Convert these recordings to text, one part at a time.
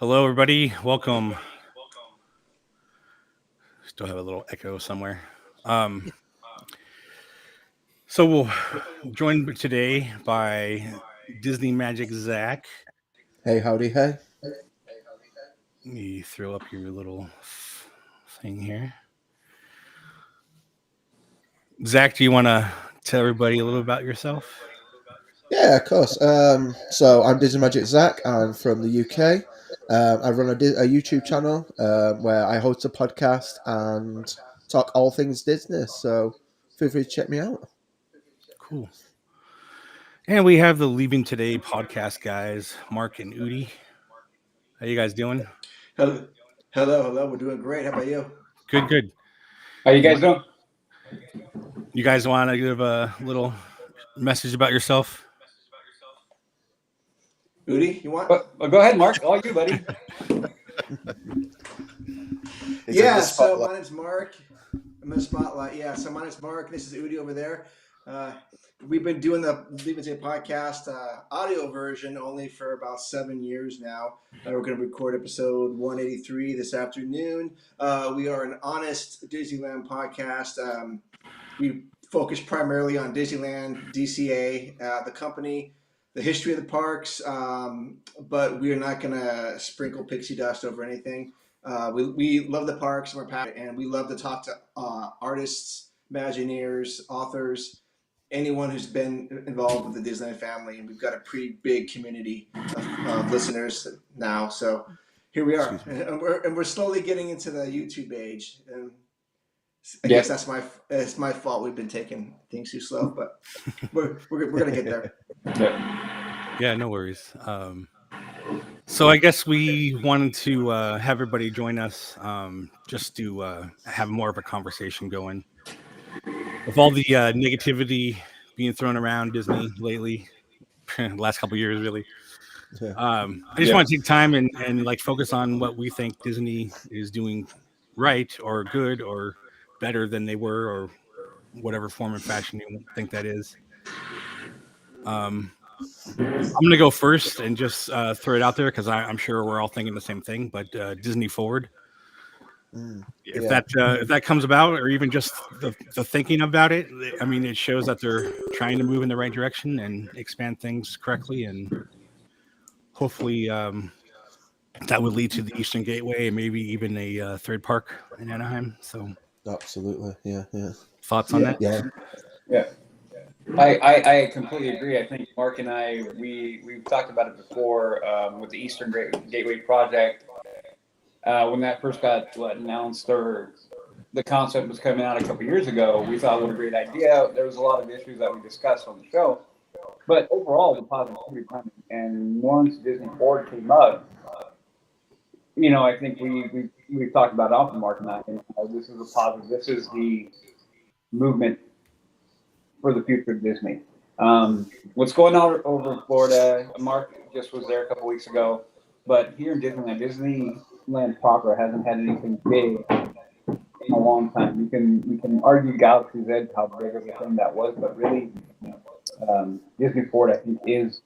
Hello, everybody. Welcome. Still have a little echo somewhere. So we'll join today by Disney Magic Zack. Hey, howdy, hey. Let me throw up your little thing here. Zack, do you want to tell everybody a little about yourself? Yeah, of course. So I'm Disney Magic Zack. I'm from the UK. I run a YouTube channel where I host a podcast and talk all things Disney. So feel free to check me out. Cool. And we have the Leaving Today podcast guys, Mark and Udi. How you guys doing? Hello, hello. We're doing great. How about you? Good. How you guys doing? You guys want to give a little message about yourself? Udi, you want? Go ahead, Mark. All you, buddy. So my name's Mark. I'm in the spotlight. Yeah, so my name's Mark. This is Udi over there. We've been doing the Leave It to podcast audio version only for about 7 years now. We're going to record episode 183 this afternoon. We are an honest Disneyland podcast. We focus primarily on Disneyland, DCA, the company, the history of the parks, but we are not going to sprinkle pixie dust over anything. We love the parks and we're passionate, and we love to talk to artists, Imagineers, authors, anyone who's been involved with the Disneyland family. And we've got a pretty big community of listeners now. So here we are, and we're slowly getting into the YouTube age. And I guess that's my fault. We've been taking things too slow, but we're gonna get there. Yeah, no worries. So I guess we wanted to have everybody join us just to have more of a conversation going. With all the negativity being thrown around Disney lately, last couple of years, really. I just want to take time and like focus on what we think Disney is doing right or good or better than they were, or whatever form and fashion you think that is. I'm going to go first and just throw it out there because I'm sure we're all thinking the same thing. But Disney Forward, if that comes about, or even just the thinking about it, I mean, it shows that they're trying to move in the right direction and expand things correctly, and hopefully that would lead to the Eastern Gateway and maybe even a third park in Anaheim. So, Absolutely, yeah. Thoughts on that? Yeah. I completely agree. I think Mark and I we've talked about it before with the Eastern Gateway project. When that first got announced, or the concept was coming out a couple years ago, we thought what a great idea. There was a lot of issues that we discussed on the show, but overall the positivity coming. And once Disney Forward came up, I think we've talked about it often, Mark and I. This is a positive. This is the movement for the future of Disney. What's going on over in Florida? Mark just was there a couple weeks ago, but here in Disneyland proper hasn't had anything big in a long time. We can argue Galaxy's Edge, how big of a thing that was, but really, Disney Forward, I think, is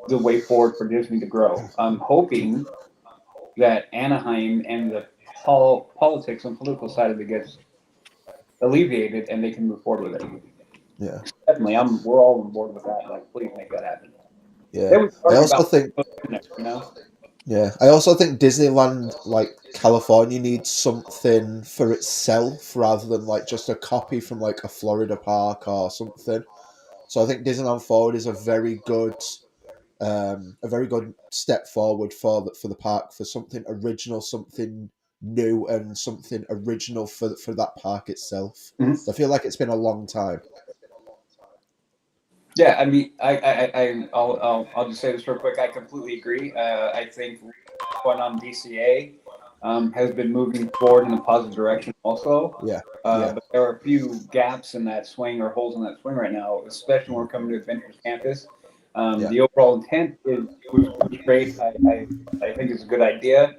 the way forward for Disney to grow. I'm hoping that Anaheim and the politics and political side of it gets alleviated and they can move forward with it. Yeah, Definitely. We're all on board with that. Like, please make that happen. Yeah, I also think. Yeah, I also think Disneyland, like California, needs something for itself rather than like just a copy from like a Florida park or something. So I think Disneyland Forward is a very good step forward for the park, for something original, something new, and something original for that park itself. Mm-hmm. So I feel like it's been a long time. Yeah, I mean, I'll just say this real quick. I completely agree. I think going on DCA has been moving forward in a positive direction also. But there are a few gaps in that swing, or holes in that swing right now, especially when we're coming to Adventures Campus. The overall intent was great. I think it's a good idea.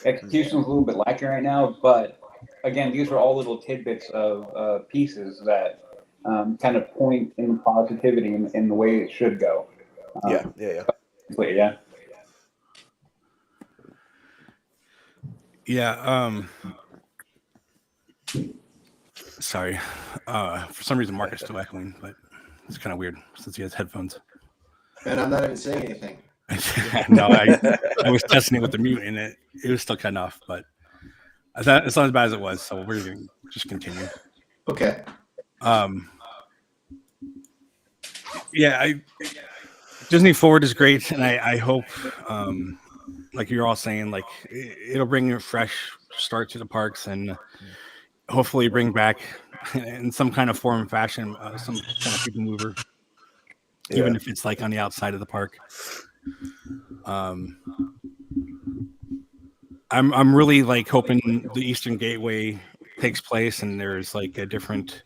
Execution is a little bit lacking right now, but again, these are all little tidbits of pieces that kind of point in positivity in the way it should go. Yeah. Yeah. Sorry. For some reason, Mark is still echoing, but it's kind of weird since he has headphones. And I'm not even saying anything. No, I was testing it with the mute, and it was still cutting off, but I thought it's not as bad as it was, so we're going to just continue. Okay. Yeah, Disney Forward is great, and I hope, like you're all saying, like it'll bring a fresh start to the parks, and hopefully bring back in some kind of form and fashion some kind of people mover, even if it's like on the outside of the park. I'm really like hoping the Eastern Gateway takes place and there's like a different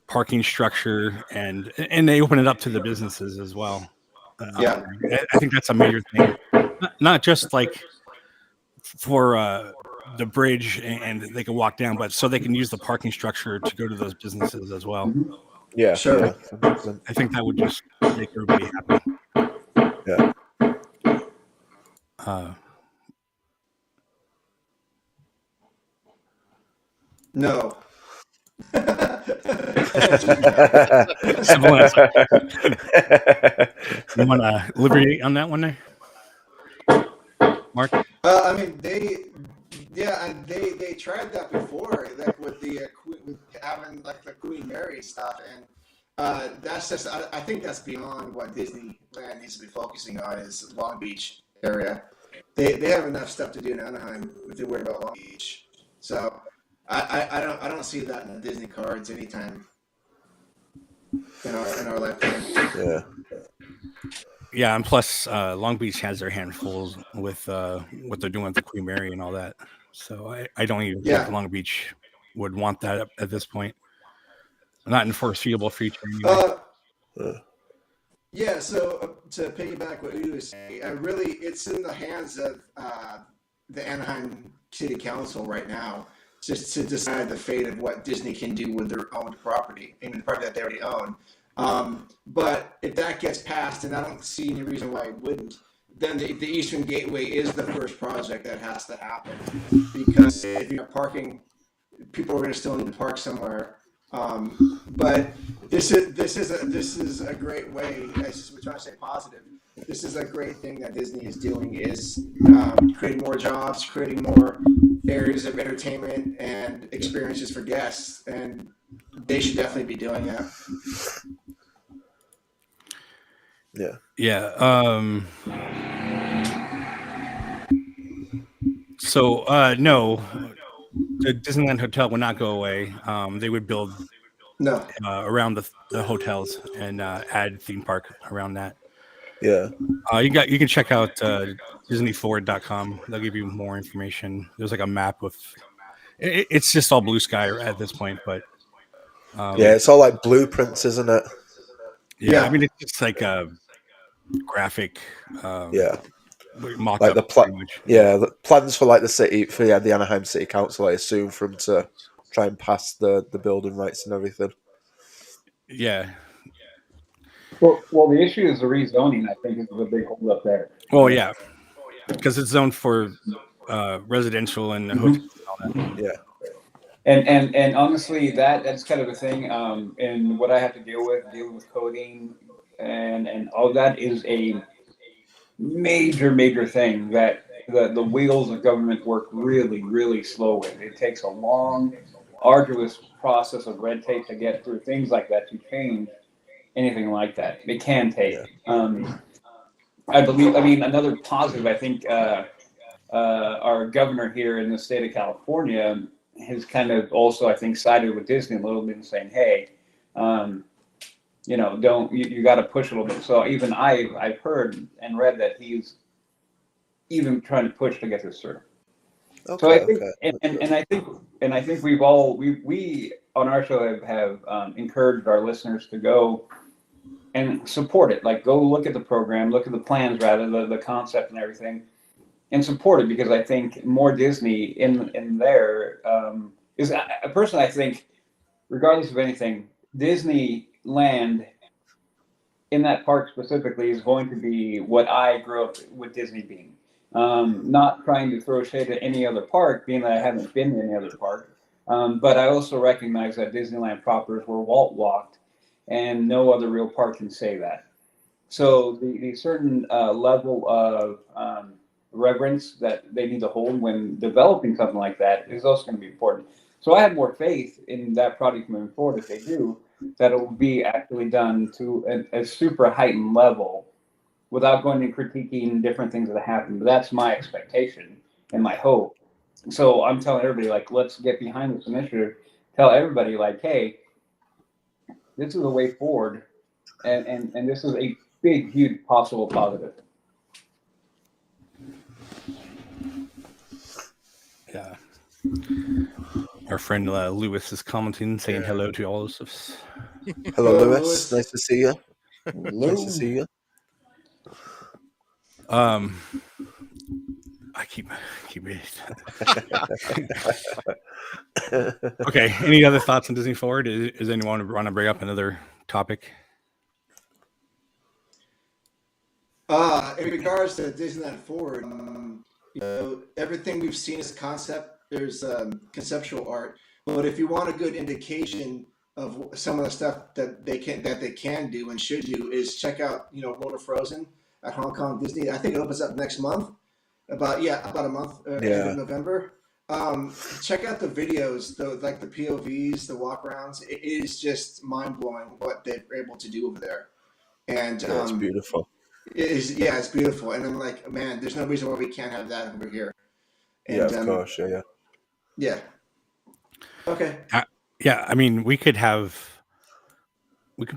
parking structure and they open it up to the businesses as well. Yeah. I think that's a major thing, not just like for the bridge and they can walk down, but so they can use the parking structure to go to those businesses as well. Yeah, Sure. Yeah, I think that would just make everybody happy. Yeah. No. Simple answer. You want to liberate on that one there, Mark? I mean, they tried that before, like with the with having like the Queen Mary stuff, and that's just I think that's beyond what Disneyland needs to be focusing on is Long Beach area. They have enough stuff to do in Anaheim if they're worried about Long Beach. So I don't see that in the Disney cards anytime in our lifetime. Yeah. Yeah, and plus Long Beach has their handfuls with what they're doing with the Queen Mary and all that. So I don't even think Long Beach would want that at this point. Not in foreseeable future anyway. Yeah, so to piggyback what you was saying, really it's in the hands of the Anaheim City Council right now just to decide the fate of what Disney can do with their own property, even the property that they already own. But if that gets passed, and I don't see any reason why it wouldn't, then the Eastern Gateway is the first project that has to happen. Because if you're parking, people are going to still need to park somewhere. But this is a great way. As we're trying to say positive. This is a great thing that Disney is doing is creating more jobs, creating more areas of entertainment and experiences for guests, and they should definitely be doing that. Yeah. Yeah. So no, the Disneyland Hotel would not go away. They would build around the hotels and add theme park around that. Yeah. You can check out DisneyForward.com. They'll give you more information. There's like a map with it's just all blue sky at this point, but it's all like blueprints, isn't it? Yeah. I mean it's just like a graphic mock like up the plans for like the Anaheim City Council, I assume, for them to try and pass the building rights and everything. Yeah. Well, the issue is the rezoning. I think is the big hold up there. Well, yeah, because it's zoned for residential and hotels and all that. Yeah. And honestly, that's kind of a thing. And what I have to dealing with coding and all that is a major thing that the wheels of government work really slow with. It takes a long, arduous process of red tape to get through things like that to change anything like that. It can take. I believe. I mean, another positive. I think our governor here in the state of California has kind of also, I think, sided with Disney a little bit and saying, "Hey, don't you got to push a little bit." So even I've heard and read that he's even trying to push to get this through. Okay, so I think, and I think we on our show have encouraged our listeners to go and support it. Like, go look at the program, look at the plans, rather the concept and everything, and support it, because I think more Disney in there is personally, I think, regardless of anything, Disneyland in that park specifically is going to be what I grew up with Disney being. Not trying to throw shade at any other park, being that I haven't been to any other park. But I also recognize that Disneyland proper is where Walt walked, and no other real park can say that. So the certain level of reverence that they need to hold when developing something like that is also going to be important. So I have more faith in that project moving forward if they do, that it will be actually done to a super heightened level without going and critiquing different things that happen. But that's my expectation and my hope. So I'm telling everybody, like, let's get behind this initiative. Tell everybody, like, hey, this is a way forward, and this is a big, huge possible positive. Yeah. Our friend Lewis is commenting, saying hello to all of us. Hello, Lewis. Nice to see you. Nice to see you. I keep it. Okay. Any other thoughts on Disney Forward? Is anyone want to bring up another topic? In regards to Disneyland Forward, everything we've seen is a concept. There's conceptual art, but if you want a good indication of some of the stuff that they can do and should do, is check out World of Frozen at Hong Kong Disney. I think it opens up next month, about a month, end of November. Check out the videos, like the POVs, the walkarounds. It is just mind blowing what they're able to do over there, and it's beautiful. It's beautiful, and I'm like, man, there's no reason why we can't have that over here. And, of course, yeah. Yeah. Okay. Yeah, I mean, we could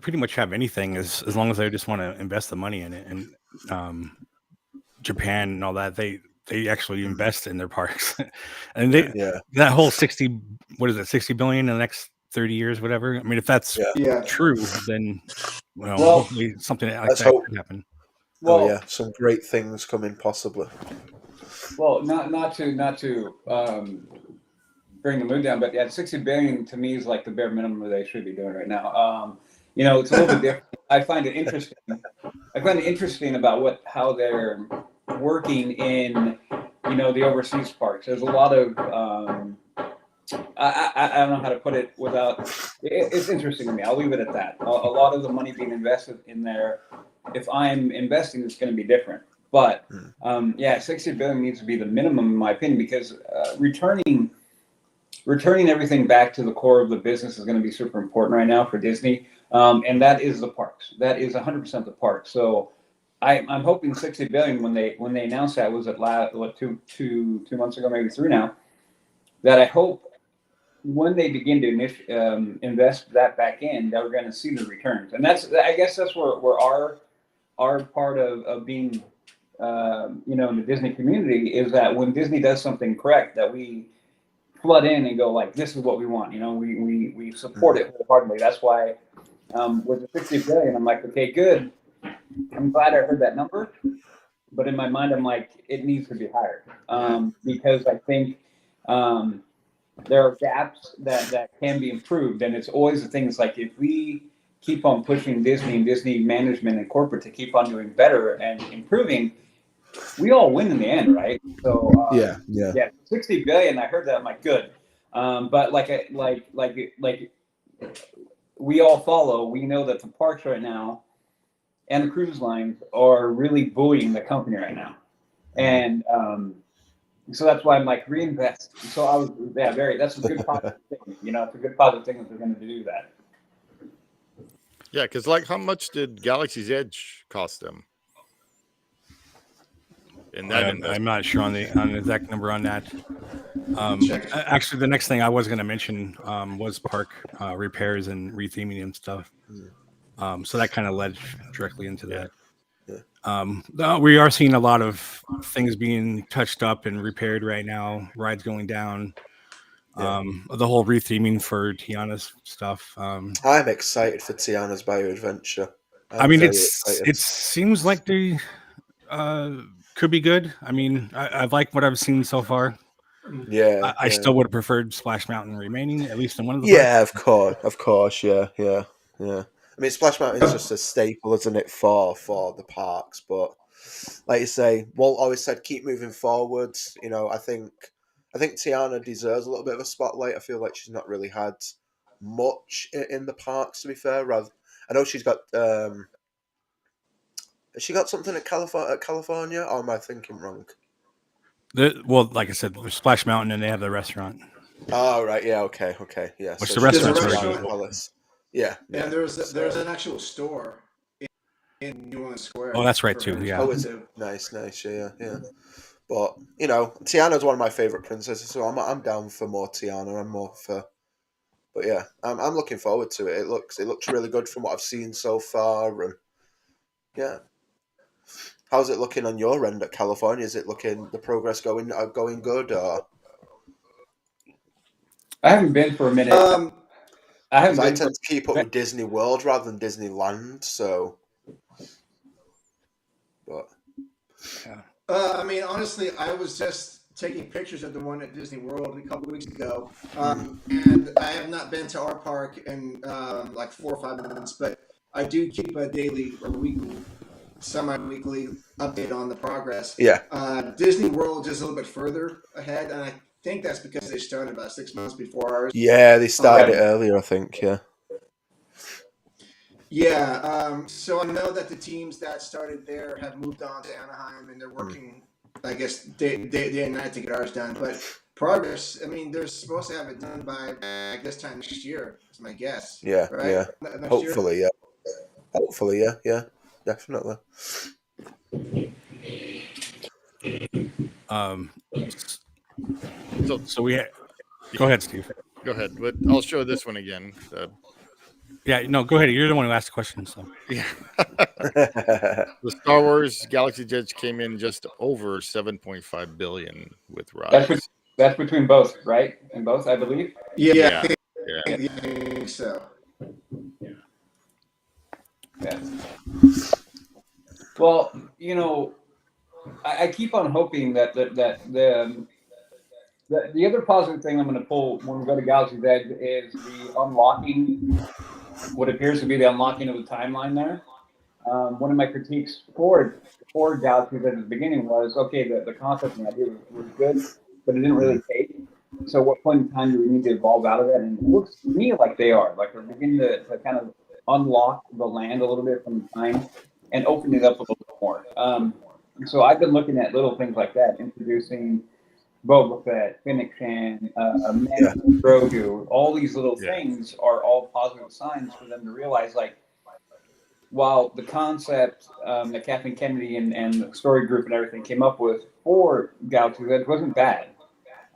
pretty much have anything as long as they just want to invest the money in it. And Japan and all that, they actually invest in their parks, and that whole 60 billion in the next 30 years, whatever. I mean, if that's true, then hopefully something like that could happen. Well, some great things coming possibly. Well, not to bring the mood down, but 60 billion to me is like the bare minimum they should be doing right now. It's a little bit different. I find it interesting about how they're working in the overseas parks. There's a lot of I don't know how to put it without. It's interesting to me. I'll leave it at that. A lot of the money being invested in there, if I'm investing, it's going to be different. But 60 billion needs to be the minimum in my opinion, because returning everything back to the core of the business is going to be super important right now for Disney, and that is the parks. That is 100% the parks. So I'm hoping 60 billion when they announced that was at two months ago, maybe 3 now. That I hope when they begin to invest that back in, that we're going to see the returns, and I guess that's where our part of being in the Disney community is that when Disney does something correct, that we flood in and go like, this is what we want. We support it wholeheartedly. That's why with the 60 billion, I'm like, okay, good. I'm glad I heard that number, but in my mind, I'm like, it needs to be higher because I think there are gaps that can be improved, and it's always the things like if we keep on pushing Disney and Disney management and corporate to keep on doing better and improving, we all win in the end, right? So 60 billion. I heard that. I'm like, good, but like we all follow. We know that the parks right now and the cruise lines are really buoying the company right now, and so that's why I'm like reinvest. So I was that's a good positive thing. It's a good positive thing that they're going to do that. Yeah, because like, how much did Galaxy's Edge cost them? In that I'm not sure on the exact number on that. Actually, the next thing I was going to mention was park repairs and retheming and stuff. So that kind of led directly into that. We are seeing a lot of things being touched up and repaired right now. Rides going down. The whole retheming for Tiana's stuff. I'm excited for Tiana's Bio Adventure. It seems like they could be good. I mean, I like what I've seen so far. Yeah, I still would have preferred Splash Mountain remaining, at least in one of the parks. Of course, yeah. I mean, Splash Mountain is just a staple, isn't it, for the parks? But like you say, Walt always said, keep moving forwards. You know, I think Tiana deserves a little bit of a spotlight. I feel like she's not really had much in the parks, to be fair. Rather, I know she's got. Has she got something at California, or am I thinking wrong? Well, like I said, there's Splash Mountain, and they have the restaurant. Oh right, yeah, okay, yeah. Which So the she's restaurant's got already Tiana Palace. Yeah, And there's an actual store in New Orleans Square. Oh, that's right too. Yeah. Oh, is it? Nice. Yeah. But you know, Tiana's one of my favorite princesses, so I'm down for more Tiana. I'm more for. But yeah, I'm looking forward to it. It looks really good from what I've seen so far, and yeah. How's it looking on your end at California? Is it looking the progress going good, or? I haven't been for a minute. I haven't. I tend to keep up with Disney World rather than Disneyland, so. But. Yeah. I mean, honestly, I was just taking pictures of the one at Disney World a couple of weeks ago, and I have not been to our park in like 4 or 5 months, but I do keep a daily or weekly, semi-weekly update on the progress. Yeah. Disney World is a little bit further ahead, and I think that's because they started about 6 months before ours. Yeah, they started it earlier, I think. Yeah. Yeah, so I know that the teams that started there have moved on to Anaheim, and they're working, I guess, day and night to get ours done. But progress, I mean, they're supposed to have it done by, I guess, time next year, is my guess. Yeah, right? yeah. Next Hopefully, year? yeah. Hopefully, yeah. Definitely. So we go ahead, Steve. Go ahead, but I'll show this one again. Yeah, no, go ahead. You're the one who asked the question, so Yeah. The Star Wars Galaxy's Edge came in just over 7.5 billion with rides. That's between both, right? In both, I believe. Yeah. Yeah. I think so. Yeah. Well, you know, I keep on hoping that the other positive thing I'm going to pull when we go to Galaxy's Edge is the unlocking, what appears to be the unlocking of the timeline there. One of my critiques for Galaxy's Edge at the beginning was, okay, the concept and idea was good, but it didn't really take. So what point in time do we need to evolve out of that? And it looks to me like they are. Like they're beginning to kind of unlock the land a little bit from time and open it up a little bit more. So I've been looking at little things like that, introducing Boba Fett, Fennec Shan, Grogu. All these little things are all positive signs for them to realize, like, while the concept that Kathleen Kennedy and the story group and everything came up with for Galaxy's Edge wasn't bad.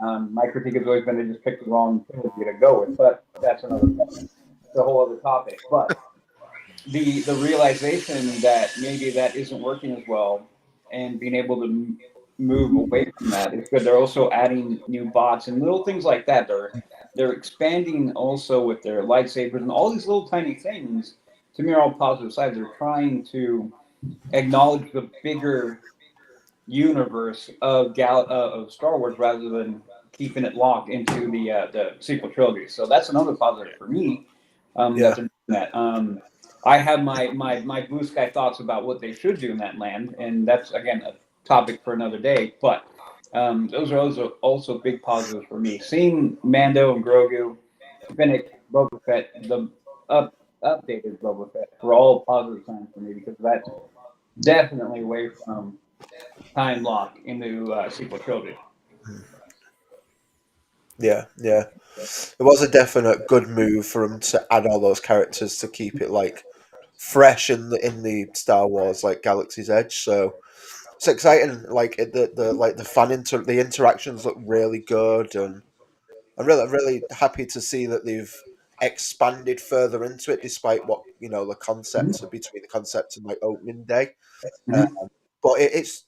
My critique has always been they just picked the wrong trilogy to go with, but that's another thing. It's a whole other topic. But the realization that maybe that isn't working as well and being able to move away from that is good. They're also adding new bots and little things like that. They're expanding also with their lightsabers and all these little tiny things. To me, are all positive sides. They're trying to acknowledge the bigger universe of Star Wars rather than keeping it locked into the sequel trilogy. So that's another positive for me. That they're doing that. I have my blue sky thoughts about what they should do in that land, and that's again a topic for another day. But those are also big positives for me. Seeing Mando and Grogu, Fennec, Boba Fett, the updated Boba Fett were all positive signs for me because that's definitely away from time lock into sequel trilogy. Yeah. It was a definite good move for them to add all those characters to keep it like fresh in the Star Wars like Galaxy's Edge. So it's exciting. Like the interactions look really good, and I'm really happy to see that they've expanded further into it, despite what the concepts between the concept and like opening day. But it's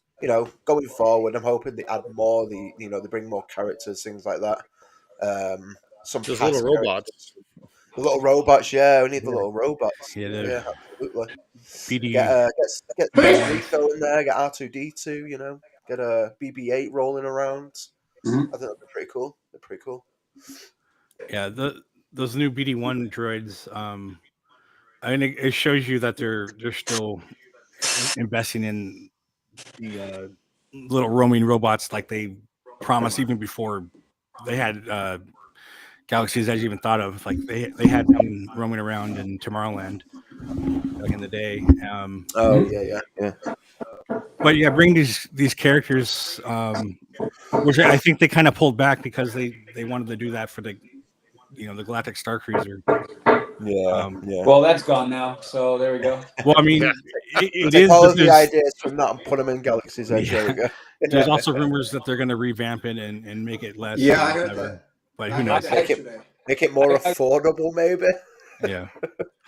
going forward, I'm hoping they add more. They bring more characters, things like that. Some Just past little robots. The little robots, yeah, we need the little robots. Yeah, Absolutely. BD. Get Rico in there, get R2D2, get a BB-8 rolling around. I think that'd be pretty cool. They're pretty cool. Yeah, those new BD1 droids. I mean, it shows you that they're still investing in little roaming robots like they promised even before they had Galaxy's Edge even thought of. Like they had them roaming around in Tomorrowland back in the day. Yeah. But yeah, bring these characters, which I think they kind of pulled back because they wanted to do that for the the Galactic Star Cruiser. Yeah. Well, that's gone now, so there we go. Well, I mean, it Take is. all But of the ideas from that and put them in Galaxy's Edge. Yeah. There we go. There's also rumors that they're going to revamp it and make it less. Yeah, I heard that. But I who heard knows? that Make yesterday. it more affordable, maybe. Yeah.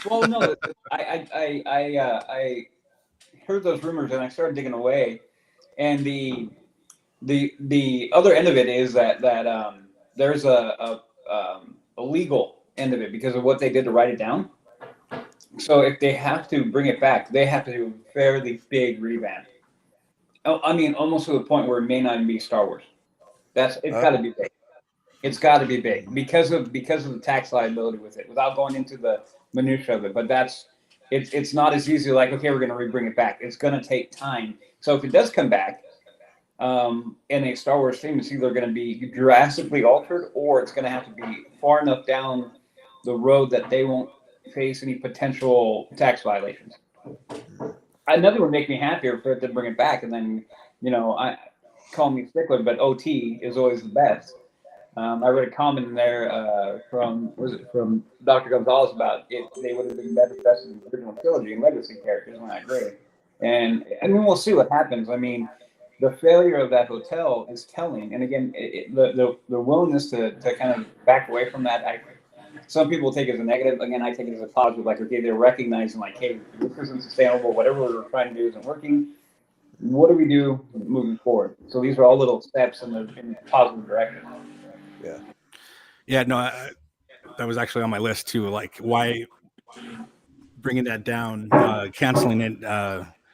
Well, no, I heard those rumors and I started digging away, and the other end of it is that there's a legal end of it because of what they did to write it down. So if they have to bring it back, they have to do a fairly big revamp. I mean, almost to the point where it may not even be Star Wars. It's got to be big. It's got to be big because of the tax liability with it. Without going into the minutia of it, but it's not as easy. Like, okay, we're going to bring it back. It's going to take time. So if it does come back, in a Star Wars theme, it's either going to be drastically altered or it's going to have to be far enough down the road that they won't face any potential tax violations. Nothing would make me happier for it to bring it back, and then I call me stickler, but OT is always the best. I read a comment in there from Dr. Gonzalez about it. They would have been better best in the original trilogy and legacy characters, and I agree. And I mean, we'll see what happens. I mean, the failure of that hotel is telling. And again, the willingness to kind of back away from that, some people take it as a negative. Again, I take it as a positive. Like, okay, they're recognizing, like, hey, this isn't sustainable. Whatever we're trying to do isn't working. What do we do moving forward? So these are all little steps in the positive direction. Yeah. Yeah. No, that was actually on my list too. Like, why bringing that down, canceling it,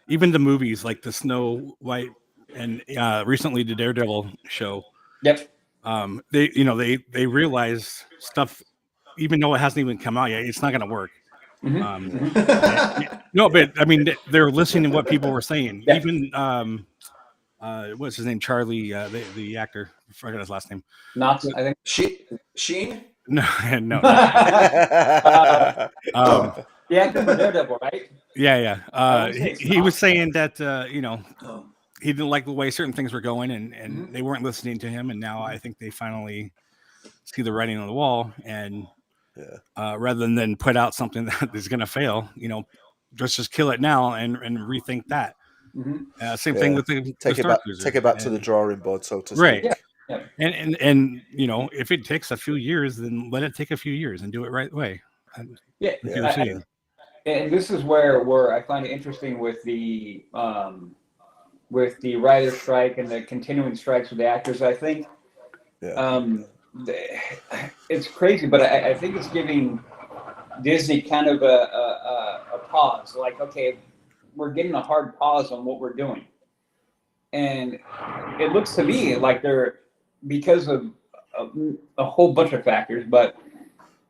even the movies like the Snow White and recently the Daredevil show. Yep. They realize stuff, even though it hasn't even come out yet, it's not going to work. No, but I mean, they're listening to what people were saying. Yeah. Even what's his name? Charlie, the actor. I forgot his last name. Not, I think. Sheen? No. The actor for Daredevil, right? Yeah. He was saying that he didn't like the way certain things were going, and they weren't listening to him. And now I think they finally see the writing on the wall, and rather than put out something that is going to fail, just kill it now and rethink that. Same thing with the take it back to the drawing board, so to speak. Right. Yeah. And if it takes a few years, then let it take a few years and do it right way. And this is where I find it interesting with the writer strike and the continuing strikes with the actors. I think it's crazy, but I think it's giving Disney kind of a pause. Like, okay, we're getting a hard pause on what we're doing, and it looks to me like they're, because of a whole bunch of factors, but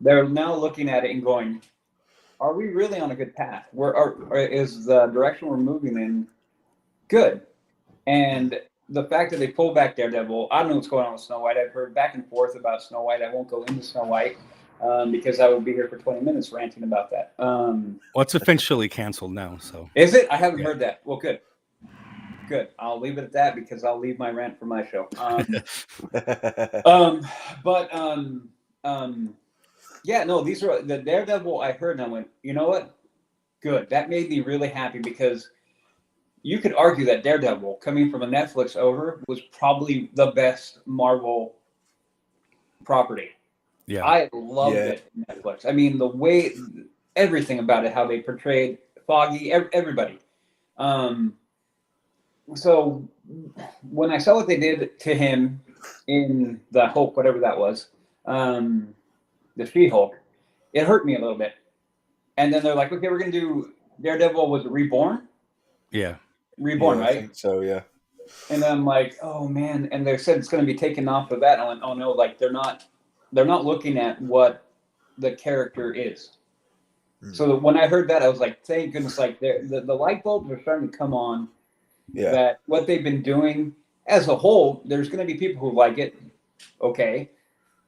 they're now looking at it and going, are we really on a good path? Is the direction we're moving in good? And the fact that they pulled back Daredevil, I don't know what's going on with Snow White. I've heard back and forth about Snow White. I won't go into Snow White because I will be here for 20 minutes ranting about that. Well, it's officially canceled now. So is it? I haven't heard that. Well, good. I'll leave it at that because I'll leave my rant for my show. These are the Daredevil I heard, and I went, you know what? Good. That made me really happy because you could argue that Daredevil, coming from a Netflix over, was probably the best Marvel property. Yeah, I loved it. Netflix. I mean, the way, everything about it, how they portrayed Foggy, everybody. So when I saw what they did to him in the Hulk, whatever that was, the She-Hulk, it hurt me a little bit. And then they're like, okay, we're going to do Daredevil, was it Reborn? Yeah. Reborn, right? I think so, yeah. And I'm like, oh man. And they said it's going to be taken off of that. And I went, oh no, like they're not looking at what the character is. So when I heard that, I was like, thank goodness, like the light bulbs are starting to come on. that what they've been doing as a whole, there's going to be people who like it, okay,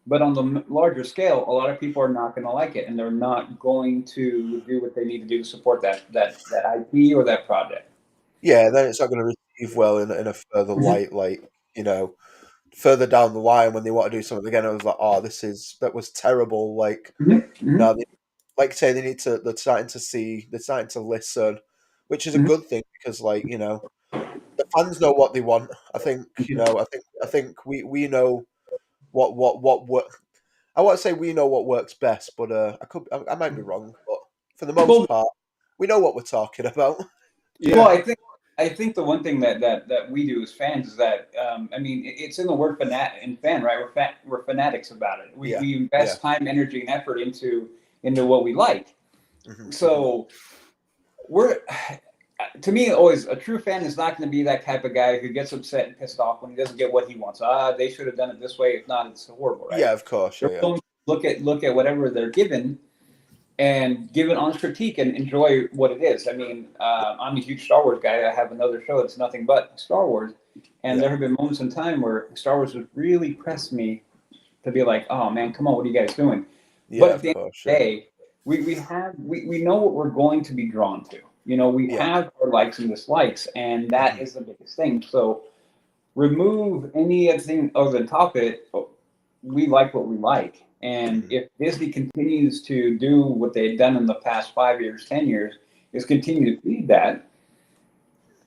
but on the larger scale, a lot of people are not going to like it, and they're not going to do what they need to do to support that IP or that project. Yeah, then it's not going to receive well in a further light, like, further down the line when they want to do something again. I was like, oh, that was terrible. Like, now like I say, they're starting to listen, which is a good thing because, like, the fans know what they want. I think, I think we know what work. I want to say we know what works best, but I might be wrong. But for the most part, we know what we're talking about. Yeah. Well, I think the one thing that we do as fans is that I mean it's in the word fan, right? We're fanatics about it. We invest time, energy, and effort into what we like. So to me, always a true fan is not going to be that type of guy who gets upset and pissed off when he doesn't get what he wants. They should have done it this way. If not, it's horrible, right? Yeah, of course. They're willing to look at whatever they're given and give an honest critique and enjoy what it is. I mean, I'm a huge Star Wars guy. I have another show that's nothing but Star Wars, and there have been moments in time where Star Wars has really pressed me to be like, "Oh man, come on, what are you guys doing?" But at the end of the day, we know what we're going to be drawn to. We have our likes and dislikes, and that is the biggest thing. So remove anything other than top it. We like what we like. And if Disney continues to do what they've done in the past 5 years, 10 years, is continue to feed that,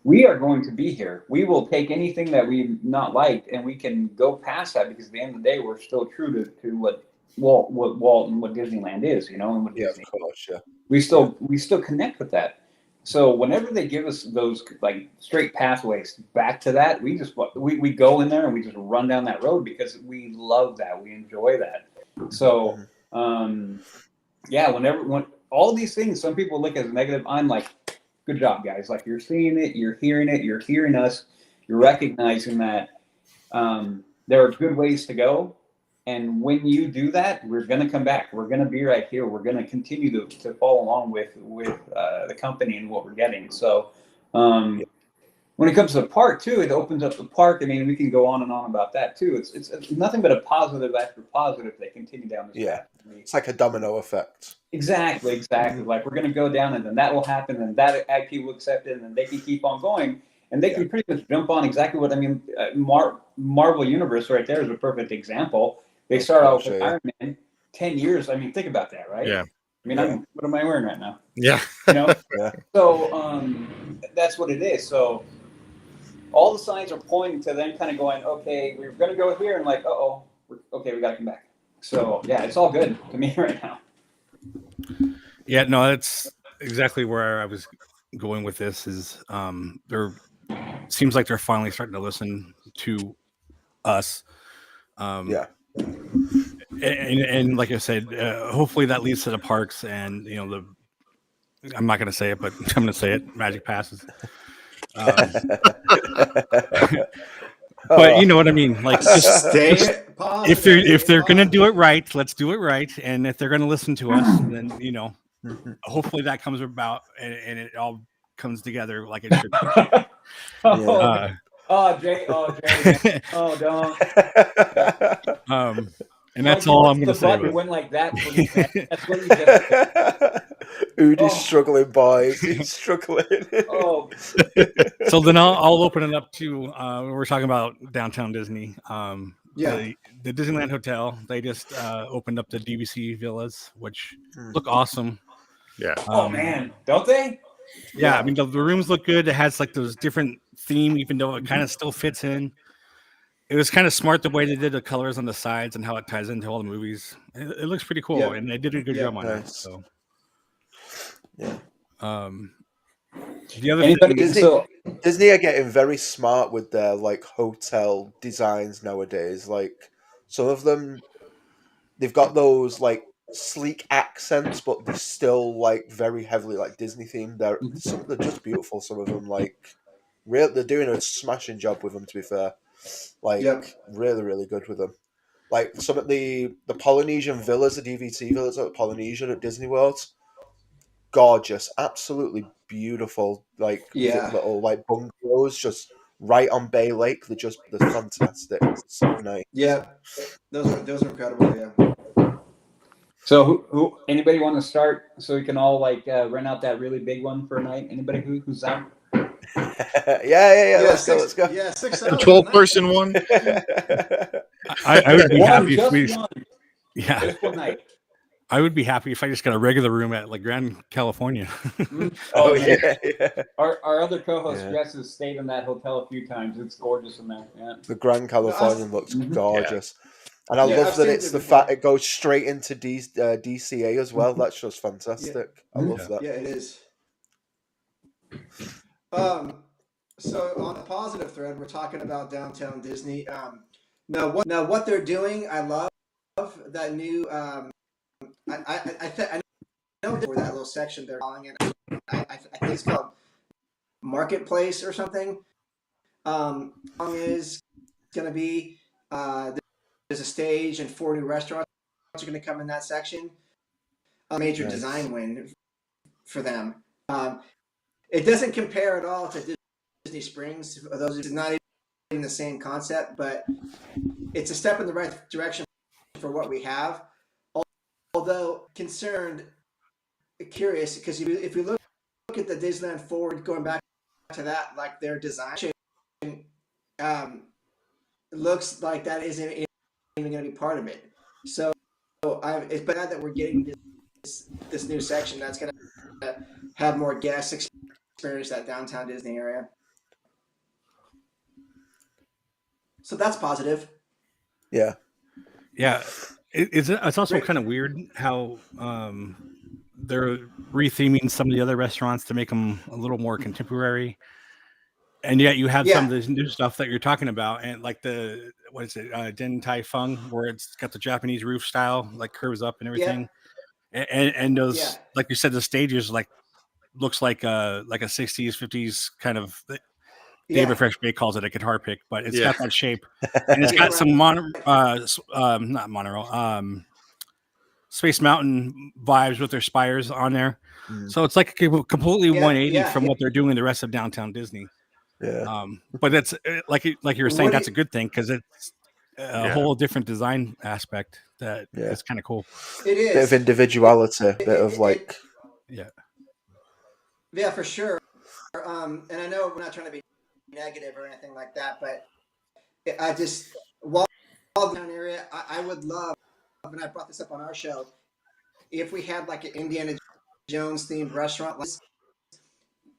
we are going to be here. We will take anything that we've not liked and we can go past that because at the end of the day, we're still true to what Walt and what Disneyland is, and what Disney. Of course, yeah. We still connect with that. So whenever they give us those like straight pathways back to that, we go in there and we just run down that road because we love that, we enjoy that. So when all these things, some people look as negative. I'm like, good job, guys. Like you're seeing it, you're hearing it, you're hearing us, you're recognizing that there are good ways to go. And when you do that, we're going to come back. We're going to be right here. We're going to continue to follow along with the company and what we're getting. So when it comes to the park, too, it opens up the park. I mean, we can go on and on about that, too. It's nothing but a positive after positive. They continue down this path. It's like a domino effect. Exactly. Like we're going to go down and then that will happen and that IP will accept it and then they can keep on going. And they can pretty much jump on exactly what I mean. Marvel Universe right there is a perfect example. They start off with Iron Man, 10 years. I mean, think about that, right? Yeah. I mean, what am I wearing right now? Yeah. So that's what it is. So all the signs are pointing to them kind of going, okay, we're going to go here and like, okay, we got to come back. So yeah, it's all good to me right now. Yeah, no, that's exactly where I was going with this is there seems like they're finally starting to listen to us. And like I said, hopefully that leads to the parks and I'm not going to say it, but I'm going to say it. Magic passes. But you know what I mean. Like, just if they're going to do it right, let's do it right. And if they're going to listen to us, then hopefully that comes about and it all comes together like it should. Jay. Don't. And that's all I'm going to say. It went like that. That's what you just. Udi's struggling, boys. He's struggling. So then I'll open it up to we're talking about downtown Disney. The Disneyland Hotel. They just opened up the DVC villas, which look awesome. Yeah. Oh man, don't they? Yeah, I mean the rooms look good. It has like those different theme, even though it kind of still fits in. It was kind of smart the way they did the colors on the sides and how it ties into all the movies. It looks pretty cool, and they did a good job on it. So, the other thing, Disney are getting very smart with their like hotel designs nowadays. Like some of them, they've got those like sleek accents, but they're still like very heavily like Disney themed. They're just beautiful. Some of them, like they're doing a smashing job with them. To be fair. Really, really good with them. Like some of the Polynesian villas, the DVC villas at Polynesian at Disney World. gorgeous, absolutely beautiful. Like little like bungalows, just right on Bay Lake. They're fantastic. So nice. Yeah, those are incredible. Yeah. So who anybody want to start so we can all like rent out that really big one for a night? Anybody who's down? Yeah. Let's go. Yeah, The $6. 12-person one. I would be happy if we. One. Yeah, Just one night. I would be happy if I just got a regular room at like Grand California. Oh yeah. Our other co-host Jess has stayed in that hotel a few times. It's gorgeous in there. Yeah. The Grand Californian looks gorgeous. And I Yeah, love I've that seen it's it the before. fact it goes straight into DCA as well. That's just fantastic. I love that. Yeah, it is. So on the positive thread, we're talking about Downtown Disney. Now what they're doing, I love that new. I know for that little section they're calling it. I think it's called Marketplace or something. Is going to be there's a stage and 4 new restaurants are going to come in that section. A major design win for them. It doesn't compare at all to Disney Springs. Those are not even the same concept, but it's a step in the right direction for what we have. Although curious, because if you look at the Disneyland Forward, going back to that, like their design, looks like that isn't even going to be part of it. So it's bad that we're getting this new section that's going to have more guests experience that downtown Disney area. So that's positive. Yeah. It's also kind of weird how they're retheming some of the other restaurants to make them a little more contemporary, and yet you have some of this new stuff that you're talking about, and like what is it, Din Tai Fung, where it's got the Japanese roof style, like curves up and everything, and those, like you said, the stages looks like a 60s 50s kind of. David Fresh Bay calls it a guitar pick, but it's got that shape, and it's got some not Monero, Space Mountain vibes with their spires on there. So it's like completely 180 from what they're doing the rest of downtown Disney. Yeah. But that's like you were saying, that's a good thing because it's a whole different design aspect that is kind of cool. It is. Bit of individuality, bit of like. Yeah, for sure. And I know we're not trying to be negative or anything like that, but I just down area, I would love, and I brought this up on our show, if we had like an Indiana Jones themed restaurant,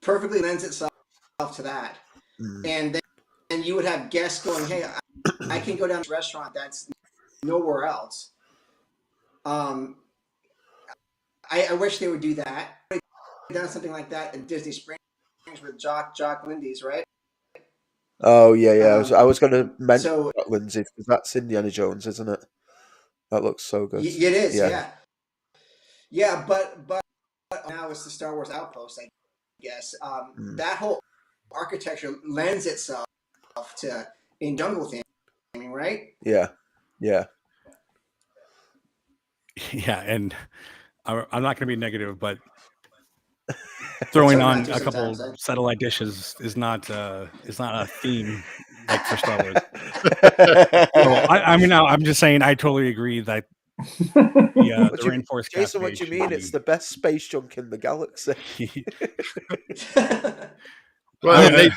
perfectly lends itself to that, and then you would have guests going, "Hey, I can go down to a restaurant that's nowhere else." I wish they would do that. Done something like that in Disney Springs with Jock Lindy's, right? Oh yeah. I was going to mention Lindsay because that's Indiana Jones, isn't it? That looks so good. It is, yeah. But now it's the Star Wars Outpost, I guess. That whole architecture lends itself to in jungle theming, right? Yeah. And I'm not going to be negative, but throwing on a couple satellite dishes is not a theme like for Star Wars. So, I'm just saying I totally agree that the Rainforest Jason, what do you mean? It's the best space junk in the galaxy. Well,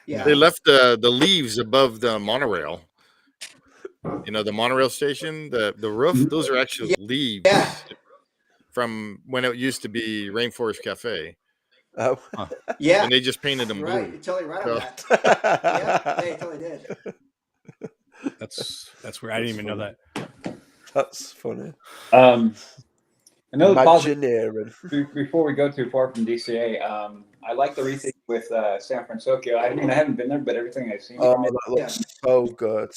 they left the leaves above the monorail. You know, the monorail station, the roof, those are actually leaves from when it used to be Rainforest Cafe. Oh, yeah. And they just painted them blue. Right, you're totally right on that. Yeah, they totally did. That's where I didn't even know that. That's funny. Another Imagineering. Before we go too far from DCA, I like the rethink with San Francisco. I mean, I haven't been there, but everything I've seen from it, that looks so good.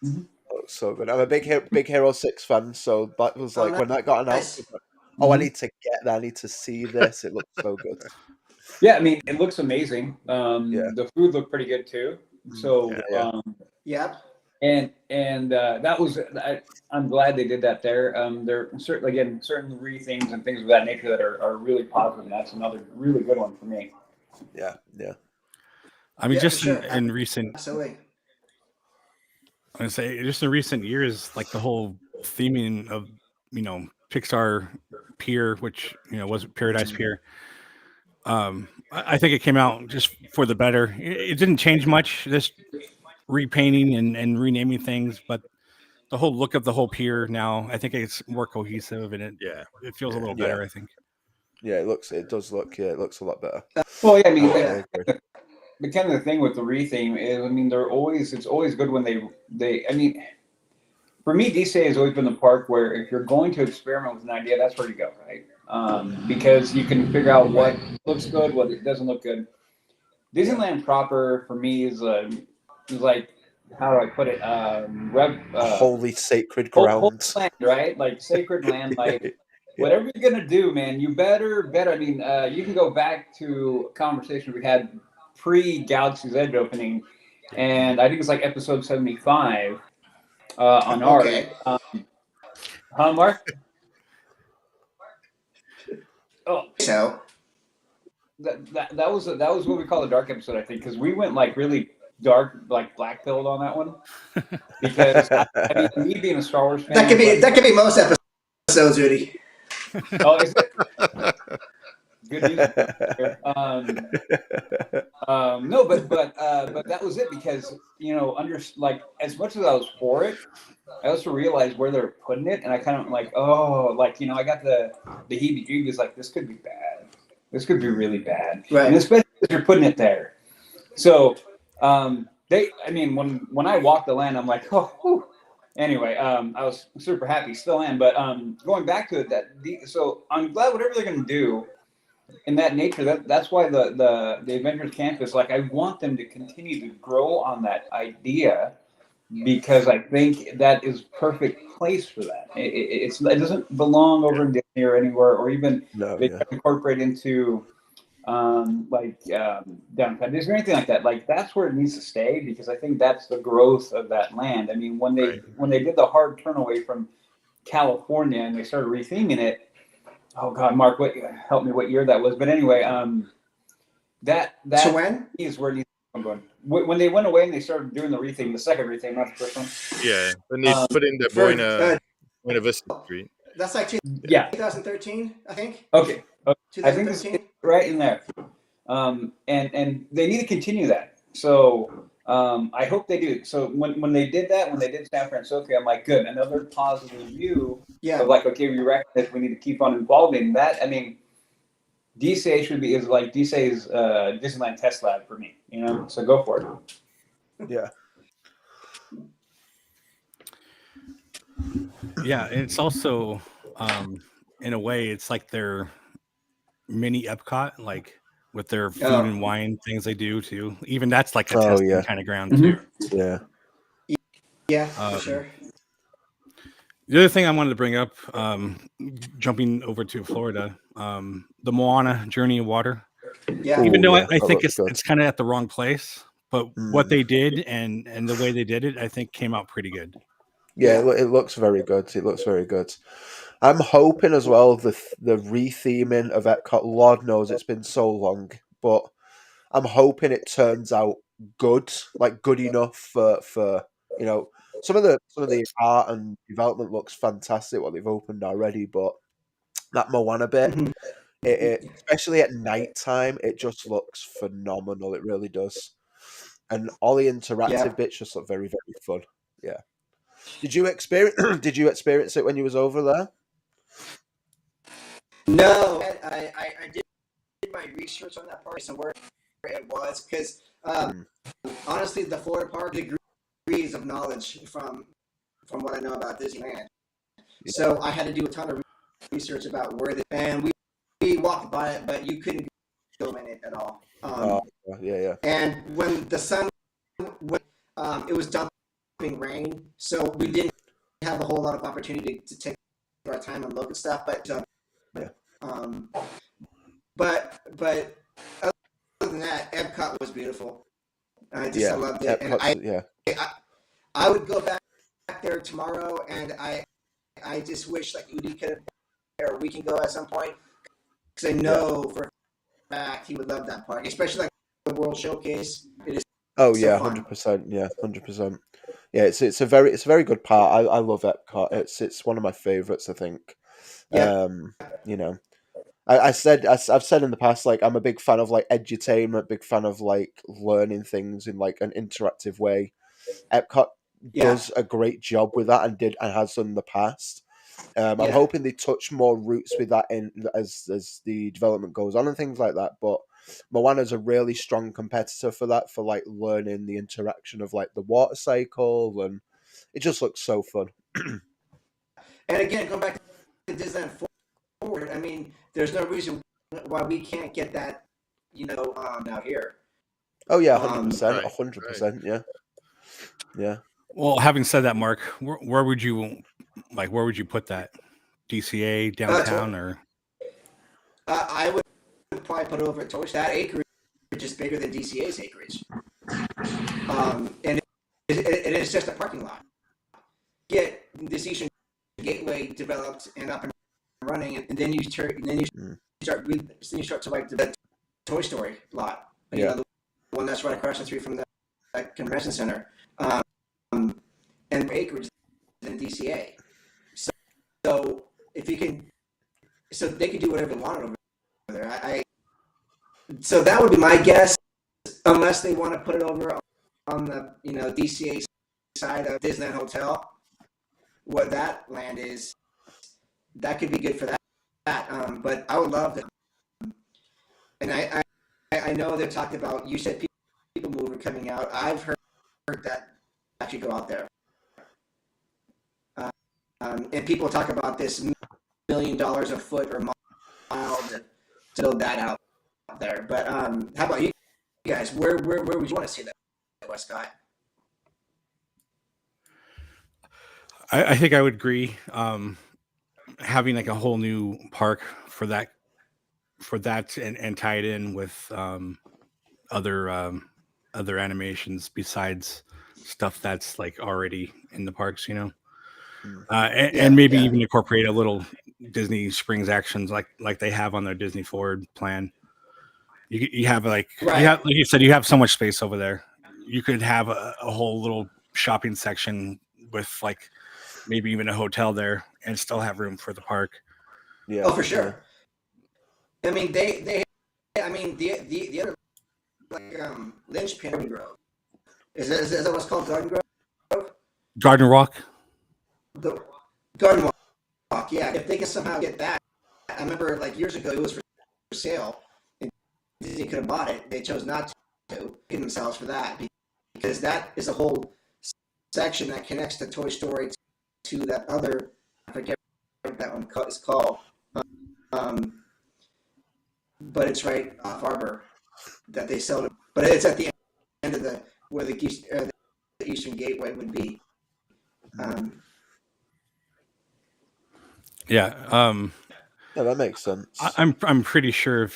Looks so good. I'm a big Hero 6 fan, so that was like when that got announced. I need to get that. I need to see this. It looks so good. Yeah, I mean, it looks amazing. The food looked pretty good too. So, and that was I'm glad they did that there. There are certain re-themes and things of that nature that are really positive, and that's another really good one for me. Yeah. I mean, just sure. in recent, Absolutely. I'm gonna say, just in recent years, like the whole theming of Pixar Pier, which was Paradise Pier. I think it came out just for the better. It didn't change much, just repainting and renaming things, but the whole look of the whole pier now, I think it's more cohesive and it feels a little better. I think. Yeah, it looks a lot better. Well, yeah, I mean, I agree. the kind of the thing with the re-theme is, I mean, it's always good when I mean, for me, DC has always been the park where if you're going to experiment with an idea, that's where you go, right? Because you can figure out what looks good, what doesn't look good. Disneyland proper for me is like, how do I put it? Holy sacred ground, holy land, right? Like sacred land, like. Whatever you're gonna do, man, you better. I mean, you can go back to a conversation we had pre-Galaxy's Edge opening, and I think it's like episode 75 on ours. Okay. Huh, Mark? Oh, So that was what we call a dark episode, I think, because we went like really dark, like black pilled on that one. Because I mean, me being a Star Wars fan, that could be most episodes, Rudy. Oh, is it? Good news. No, but that was it because like as much as I was for it, I also realized where they're putting it, and I kind of like I got the heebie-jeebies. Like this could be bad. This could be really bad, right? And especially if you're putting it there. So when I walked the land, I'm like, oh. Whew. Anyway, I was super happy, still am. But going back to it, so I'm glad whatever they're going to do in that nature. That's why the Avengers Campus, like, I want them to continue to grow on that idea because I think that is perfect place for that. It doesn't belong over in Disney or anywhere, or even they incorporate into downtown Disney or anything like that. Like that's where it needs to stay because I think that's the growth of that land. I mean, when they did the hard turn away from California and they started retheming it. Oh God, Mark, help me what year that was? But anyway, that so when is where it needs to go. When they went away and they started doing the retheme, the second retheme, not the first one. Yeah, when they put in the Buena Vista Street. That's like 2013, I think. Okay. I think it's right in there. And they need to continue that. So I hope they do. So when they did that, when they did San Francisco, I'm like, good, another positive view of like, okay, we recognize we need to keep on involving that. I mean, DCA is like DCA's Disneyland test lab for me, so go for it. Yeah. Yeah, and it's also in a way it's like their mini Epcot, like with their food and wine things they do too. Even that's like a testing kind of ground too. Yeah, for sure. The other thing I wanted to bring up, jumping over to Florida, the Moana Journey of Water. Yeah. Even though I think it's kind of at the wrong place, but what they did and the way they did it, I think came out pretty good. Yeah, it looks very good. It looks very good. I'm hoping as well the retheming of Epcot. Lord knows it's been so long, but I'm hoping it turns out good, like good enough for some of the art and development looks fantastic. What they've opened already, but that Moana bit, it especially at night time, it just looks phenomenal. It really does, and all the interactive bits just look very, very fun. Yeah. Did you experience it when you was over there? No, I did my research on that part, so where it was, because honestly, the Florida park degrees of knowledge from what I know about Disneyland. Yeah. So I had to do a ton of research about and we walked by it, but you couldn't go in it at all. And when the sun, it was dumping rain, so we didn't have a whole lot of opportunity to take our time and look at stuff, but other than that, Epcot was beautiful. I loved it, and I would go back there tomorrow, and I just wish like Udi could, or we can go at some point, because I know for a fact he would love that park, especially like the World Showcase. It is. Oh yeah, 100%. Yeah, 100%. Yeah, it's a very good part. I love Epcot. It's one of my favorites, I think. Yeah. You know, I've said in the past, like, I'm a big fan of like edutainment, big fan of like learning things in like an interactive way. Epcot does a great job with that, and has done in the past. I'm hoping they touch more roots with that in as the development goes on and things like that. But Moana's a really strong competitor for that, for like learning the interaction of like the water cycle, and it just looks so fun. And again, go back to Disneyland Forward. I mean, there's no reason why we can't get that, out here. Oh yeah, 100%, 100%. Yeah, yeah. Well, having said that, Mark, where would you put that? DCA downtown or? I would probably put it over at Toy Story. That acreage is bigger than DCA's acreage, and it is just a parking lot. Get this Eastern Gateway developed and up and running, and then you start to like the Toy Story lot. The one that's right across the street from the convention center, and acreage than DCA. So if you can, so they could do whatever they wanted over there. So that would be my guess, unless they want to put it over on the DCA side of Disneyland Hotel. What that land is, that could be good for that. But I would love to. And I know they talked about, you said people mover coming out. I've heard that actually go out there. And people talk about this $1 million a foot or mile to build that out there. But how about you guys? Where would you want to see that, Westcott? I think I would agree. Having like a whole new park for that, and tie it in with other animations besides stuff that's like already in the parks, and maybe even incorporate a little Disney Springs actions like they have on their Disney Forward plan. You have like like you said, you have so much space over there. You could have a whole little shopping section with like maybe even a hotel there, and still have room for the park. Yeah. Oh, for sure. I mean, the other like linchpin Garden Grove. Is that what's called Garden Grove? Garden Walk. The Garden Walk. Yeah. If they can somehow get that, I remember like years ago it was for sale, and Disney could have bought it. They chose not to get themselves for that, because that is a whole section that connects the Toy Story to that other. I forget what that one is called. But it's right off Arbor that they sell it. But it's at the end of where the Eastern Gateway would be. Yeah, that makes sense. I'm pretty sure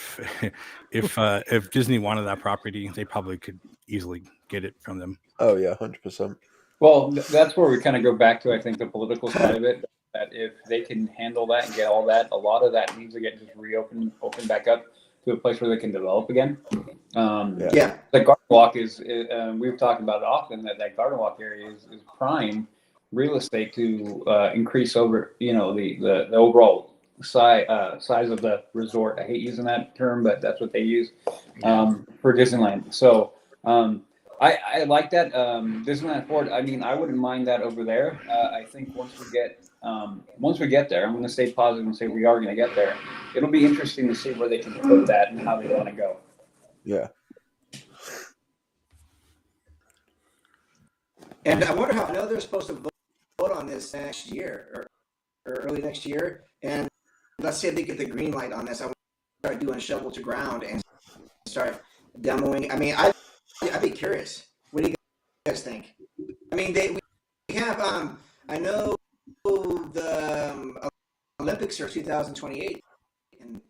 if Disney wanted that property, they probably could easily get it from them. Oh yeah, 100%. Well, that's where we kind of go back to, I think, the political side of it. That if they can handle that and get all that, a lot of that needs to get just opened back up to a place where they can develop again. The Garden Walk is we've talked about it often, that Garden Walk area is prime real estate to increase over, the overall size of the resort. I hate using that term, but that's what they use for Disneyland. So I like that Disneyland Forward. I mean, I wouldn't mind that over there. I think once we get there, I'm going to stay positive and say we are going to get there. It'll be interesting to see where they can put that and how they want to go. Yeah. And I wonder I know they're supposed to vote on this next year or early next year. And let's say they get the green light on this. I want to start doing shovel to ground and start demoing. I mean, I'd be curious. What do you guys think? I mean, we have, I know the Olympics are 2028. And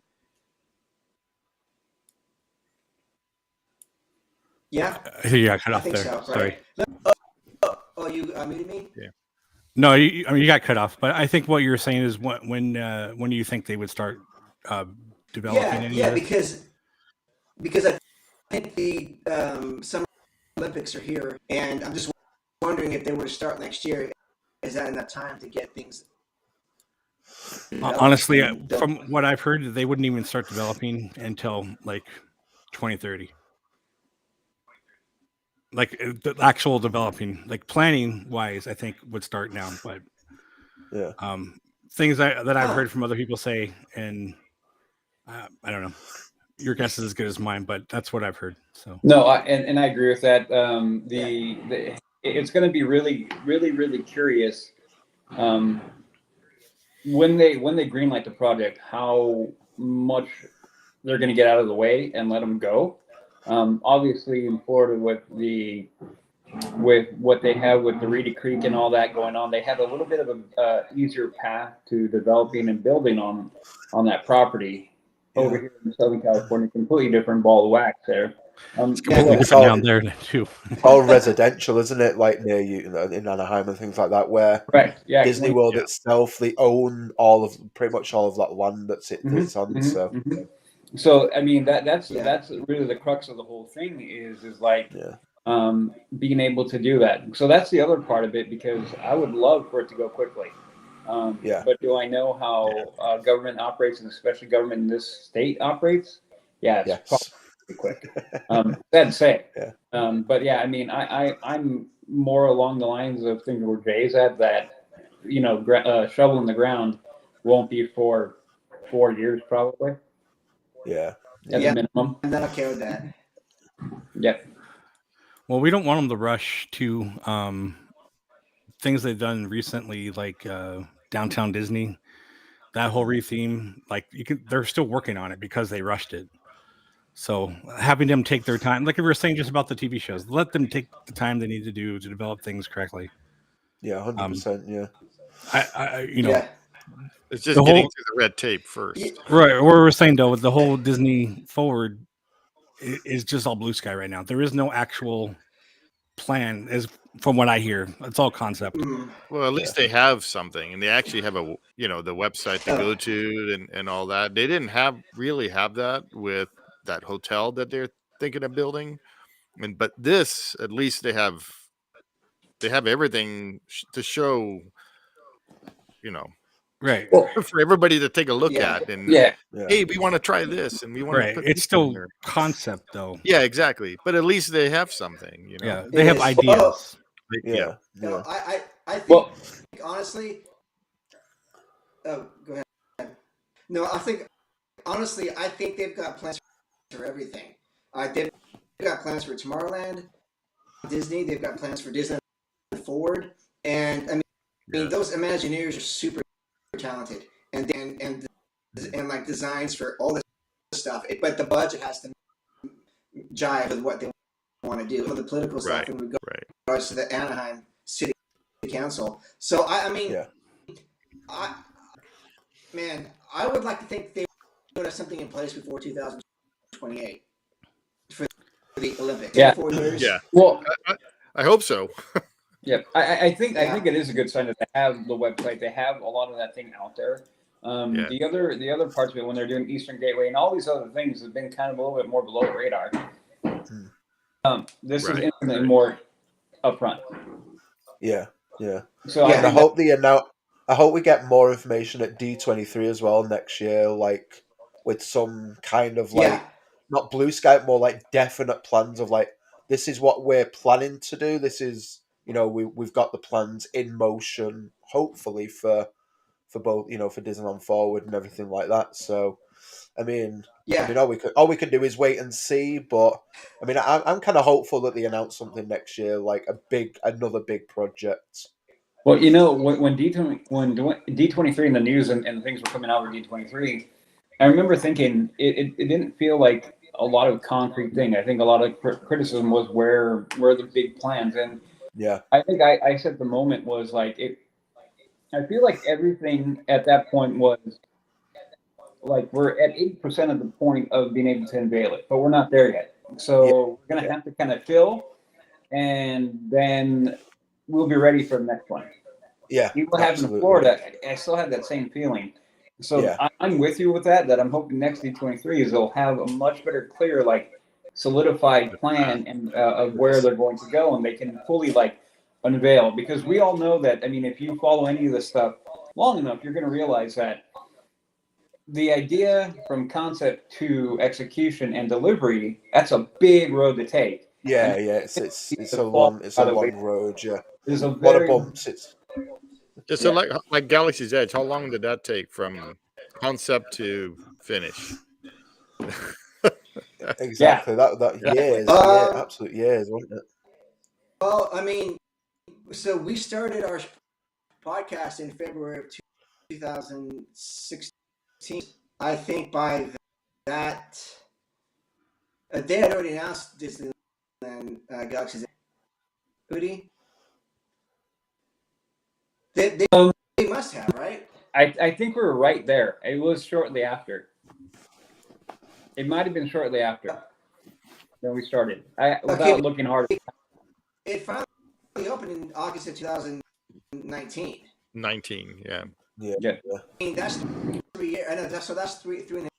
yeah. I think I cut off there. So, right? Sorry. Oh, you muted me? Yeah. No, I mean, you got cut off. But I think what you're saying is when do you think they would start developing any of this? Because I think the Summer Olympics are here, and I'm just wondering if they were to start next year, is that enough time to get things? Honestly, from what I've heard, they wouldn't even start developing until like 2030. Like the actual developing, like planning wise, I think would start now. But yeah, things that I've heard from other people say, and I don't know. Your guess is as good as mine, but that's what I've heard. So no, and I agree with that. It's going to be really, really, really curious when they greenlight the project, how much they're going to get out of the way and let them go. Obviously, in Florida, with what they have with the Reedy Creek and all that going on, they have a little bit of a easier path to developing and building on that property. Over here in Southern California, completely different ball of wax there. It's completely different down there too. all residential, isn't it? Like near you in Anaheim and things like that, where Disney World itself, they own pretty much all of that land that's on. So I mean that's really the crux of the whole thing is like being able to do that. So that's the other part of it, because I would love for it to go quickly. But do I know how government operates, and especially government in this state operates? Yeah, it's probably pretty quick. Sad to say. But yeah, I mean, I'm more along the lines of things where Jay's at, that shovel in the ground won't be for 4 years probably. Yeah. At the minimum. I'm not okay with that. Yep. Well, we don't want them to rush to things they've done recently, like Downtown Disney, that whole retheme. Like they're still working on it because they rushed it. So having them take their time, like we were saying just about the TV shows, let them take the time they need to do to develop things correctly. Yeah, 100%. Yeah. It's just getting through the red tape first. Right. What we're saying though, with the whole Disney Forward is just all blue sky right now. There is no actual plan, as from what I hear. It's all concept. Well, at least they have something, and they actually have the website to go to and all that. They didn't really have that with that hotel that they're thinking of building. But this, at least they have everything to show, right, for everybody to take a look at. And hey, we want to try this, and we want to put it's still concept though. Yeah, exactly. But at least they have something, Yeah, they have ideas. No, I think honestly. Oh, go ahead. No, I think honestly, I think they've got plans for everything. They've got plans for Tomorrowland, Disney. They've got plans for Disney Forward, and I mean those Imagineers are super talented, and like designs for all this stuff. But the budget has to jive with what they want to do. The political stuff in regards to the Anaheim City Council. So I would like to think they would have something in place before 2028 for the Olympics. Yeah. 4 years. Yeah. Well, I hope so. Yeah, I think it is a good sign that they have the website. They have a lot of that thing out there. The other parts of it, when they're doing Eastern Gateway and all these other things, have been kind of a little bit more below the radar. This is infinitely more upfront. Yeah. So I hope we get more information at D23 as well next year, like with some kind of not blue sky, more like definite plans of like, this is what we're planning to do. This is, we've got the plans in motion, hopefully for both, for Disneyland Forward and everything like that. So, I mean, all we can do is wait and see. But I mean, I'm kind of hopeful that they announce something next year, like another big project. Well, when D23 in the news and things were coming out with D23, I remember thinking it didn't feel like a lot of concrete thing. I think a lot of criticism was where the big plans, and I think I said the moment was like it. I feel like everything at that point was like we're at 80% of the point of being able to unveil it, but we're not there yet. So we're gonna have to kind of fill, and then we'll be ready for the next one. Yeah, Even what happened in Florida, I still have that same feeling. So I'm with you with that I'm hoping next D23 is they'll have a much better, clear, like solidified plan and of where they're going to go, and they can fully like unveil. Because we all know that, I mean, if you follow any of this stuff long enough, you're going to realize that the idea from concept to execution and delivery, that's a big road to take. Yeah, it's a long road. Yeah, there's a lot of bumps. It's just so like Galaxy's Edge. How long did that take from concept to finish? Exactly that years, absolute years, wasn't it? Well, I mean, so we started our podcast in February of 2016. I think by that, they had already announced Disneyland Galaxy's Edge. They must have, right? I think we were right there. It was shortly after. It might have been shortly after that we started. Without looking hard. It finally opened in August of 2019. 19, yeah. I mean, that's 3 years. I know that's three and a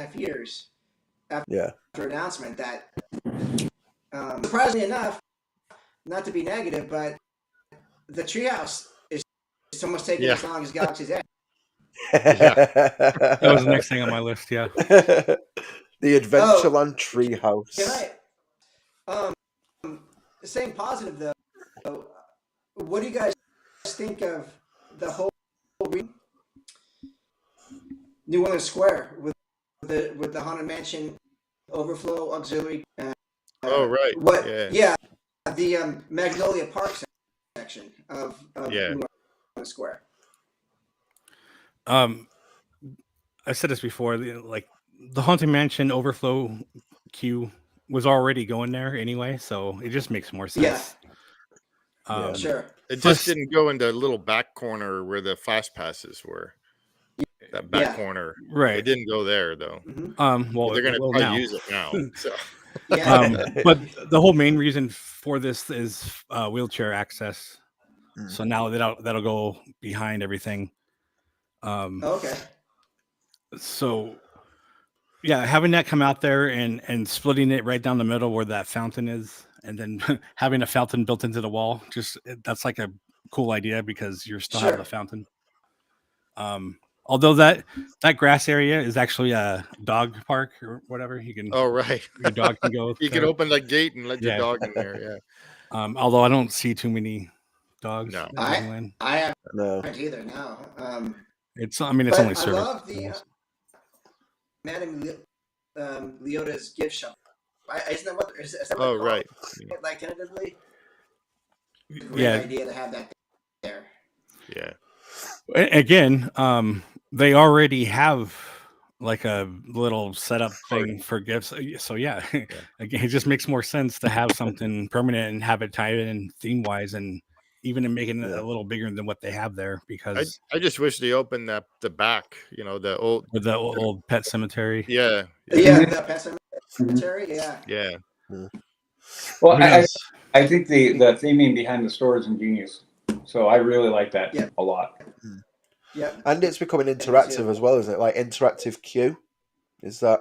half years after announcement. That surprisingly enough, not to be negative, but the Treehouse is almost taking as long as Galaxy's Edge. That was the next thing on my list. Yeah, the Adventureland Treehouse. Can I? Saying positive though, what do you guys think of the whole New Orleans Square with the Haunted Mansion overflow auxiliary? Right. The Magnolia Park section of New Orleans Square. I said this before. Like the Haunted Mansion overflow queue was already going there anyway, so it just makes more sense. Sure. It just didn't go into a little back corner where the fast passes were. That back corner, right? It didn't go there though. Well, they're going to probably now use it now. So. But the whole main reason for this is wheelchair access. So now that'll go behind everything. Okay. So yeah, having that come out there and splitting it right down the middle where that fountain is, and then having a fountain built into the wall, that's like a cool idea because you're still have the fountain. Although that grass area is actually a dog park or whatever, you can. Oh right, your dog can go. You can open that gate and let your dog in there. Yeah. Although I don't see too many dogs. No, I haven't either now. It's only service. I love the Madame Leota's gift shop. Isn't that what? Is that what right. Like tentatively. Great idea to have that there. Yeah. Again, they already have like a little setup thing for gifts. So yeah, again, it just makes more sense to have something permanent and have it tied in theme wise, and even in making it a little bigger than what they have there. Because I just wish they opened the back, the old pet cemetery. Yeah. The pet cemetery. Yeah. Well, I think the theming behind the store is ingenious. So I really like that a lot. Yeah. And it's becoming interactive as well, isn't it? Like interactive queue. Is that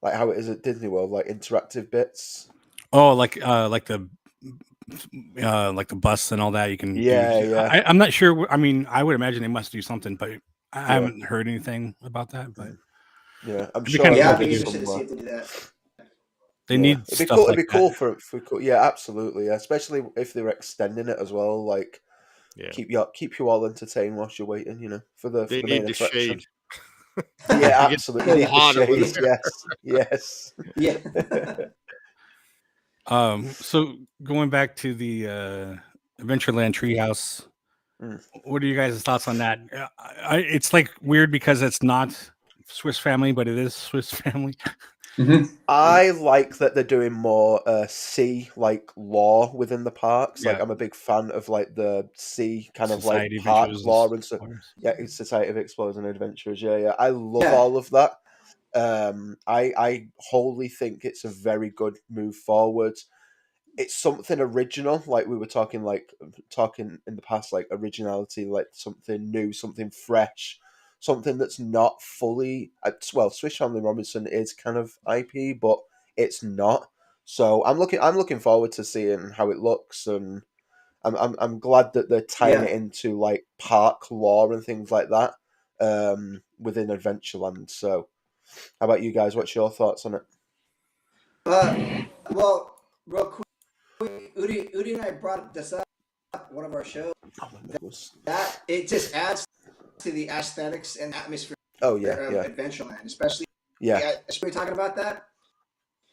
like how it is at Disney World? Like interactive bits? Oh, like the bus and all that you can do. I'm not sure. I mean, I would imagine they must do something, but I haven't heard anything about that. But I'm sure. I'd be interested to see if they do that. They need it'd be cool for absolutely, especially if they're extending it as well. Like, keep you all entertained whilst you're waiting. For the main attraction. Shade. Yeah, absolutely. Yes. Yeah. So going back to the Adventureland Treehouse, what are you guys' thoughts on that? It's like weird because it's not Swiss Family, but it is Swiss Family. Mm-hmm. I like that they're doing more sea law within the parks. Like I'm a big fan of like the sea kind Society of like park law and stuff. Yeah, it's Society of Explorers and Adventurers. Yeah. I love all of that. I wholly think it's a very good move forward. it's something original, like we were talking in the past, like originality, like something new, something fresh, something that's not fully well, Swiss Family Robinson is kind of IP, but it's not. So I'm looking forward to seeing how it looks, and I'm glad that they're tying it into like park lore and things like that within Adventureland. So how about you guys? What's your thoughts on it? Well, real quick, Udi and I brought this up one of our shows. That it just adds to the aesthetics and atmosphere of Adventureland, especially. We're talking about that.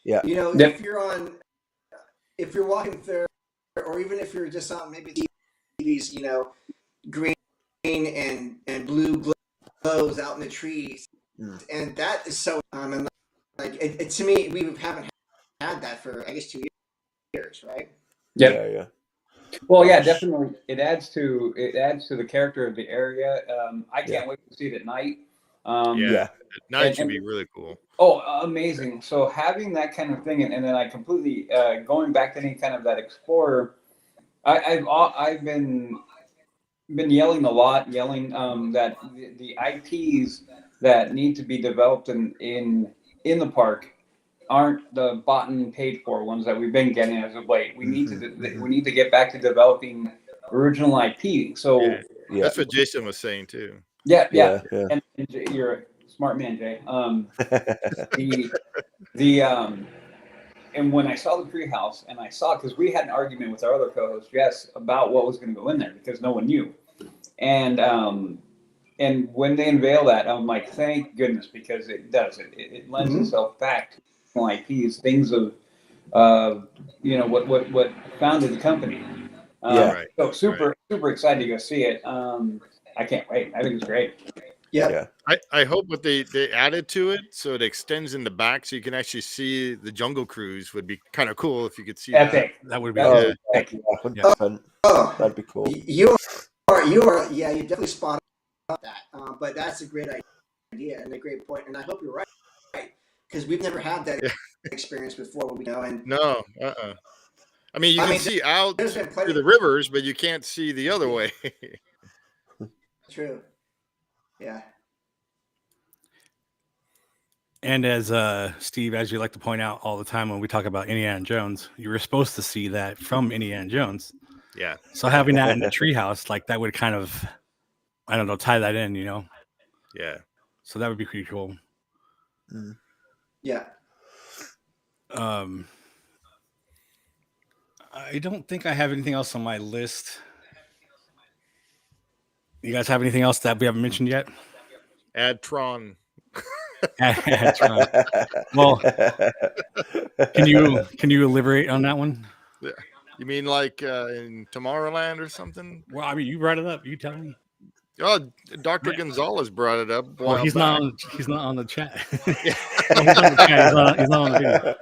Yeah. You know, if you're walking through, or even if you're just on maybe these, you know, green and blue glows out in the trees, and that is so. And like it to me, we haven't had that for I guess 2 years, right? Yeah. Well, yeah, definitely. It adds to the character of the area. I can't wait to see it at night. At night should be really cool. Oh, amazing! So having that kind of thing, and then I completely going back to any kind of that explorer. I've been yelling a lot, that the IPs that need to be developed in the park aren't the bought and paid for ones that we've been getting as of late. We need to get back to developing original IP. So that's what Jason was saying too. Yeah. And you're a smart man, Jay. And when I saw the treehouse, and I saw, because we had an argument with our other co-host Jess about what was going to go in there because no one knew, and when they unveil that, I'm like, thank goodness, because it does it lends itself back to IPs, things of what founded the company. So super excited to go see it. I can't wait. I think it's great. Yeah. I hope what they added to it so it extends in the back so you can actually see the Jungle Cruise would be kind of cool if you could see epic. That would be epic. 100%. That'd be cool. You are you definitely spot on that. But that's a great idea and a great point, and I hope you're right because we've never had that experience before. No. I mean, you can see out through the rivers, but you can't see the other way. True. Yeah. And as Steve, as you like to point out all the time when we talk about Indiana Jones, you were supposed to see that from Indiana Jones. Yeah. So having that in the treehouse, like that would kind of, I don't know, tie that in, you know? Yeah. So that would be pretty cool. Yeah. I don't think I have anything else on my list. You guys have anything else that we haven't mentioned yet? Add Tron. Add Tron. Well, can you elaborate on that one? Yeah. You mean like in Tomorrowland or something? Well, I mean, you brought it up. You tell me. Oh, Dr. Gonzalez brought it up. Well, he's not on the chat. He's not on the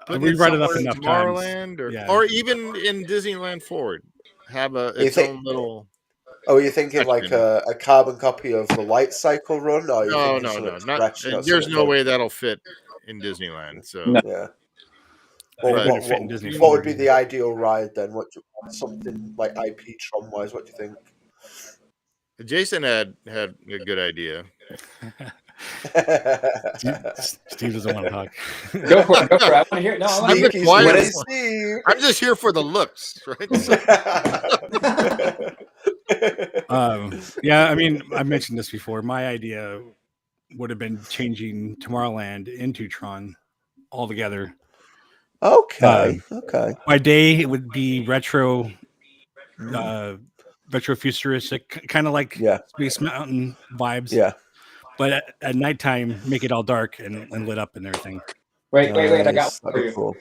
video. We brought it up enough Tomorrowland times. Or even in Disneyland Forward. Have its own little. Oh, you're thinking like a carbon copy of the Light Cycle Run? Or No. There's no way that'll fit in Disneyland. So yeah. Well, what would be the ideal ride then? Something like IP Tron wise? What do you think? Jason had a good idea. Steve doesn't want to talk. Go for it. I want to hear. No, I'm just here for the looks, right? Yeah, I mean, I mentioned this before. My idea would have been changing Tomorrowland into Tron altogether. Okay. By day, it would be retro futuristic, kind of like Space Mountain vibes. Yeah. But at nighttime, make it all dark and lit up and everything. Wait! I got one for you. Cool.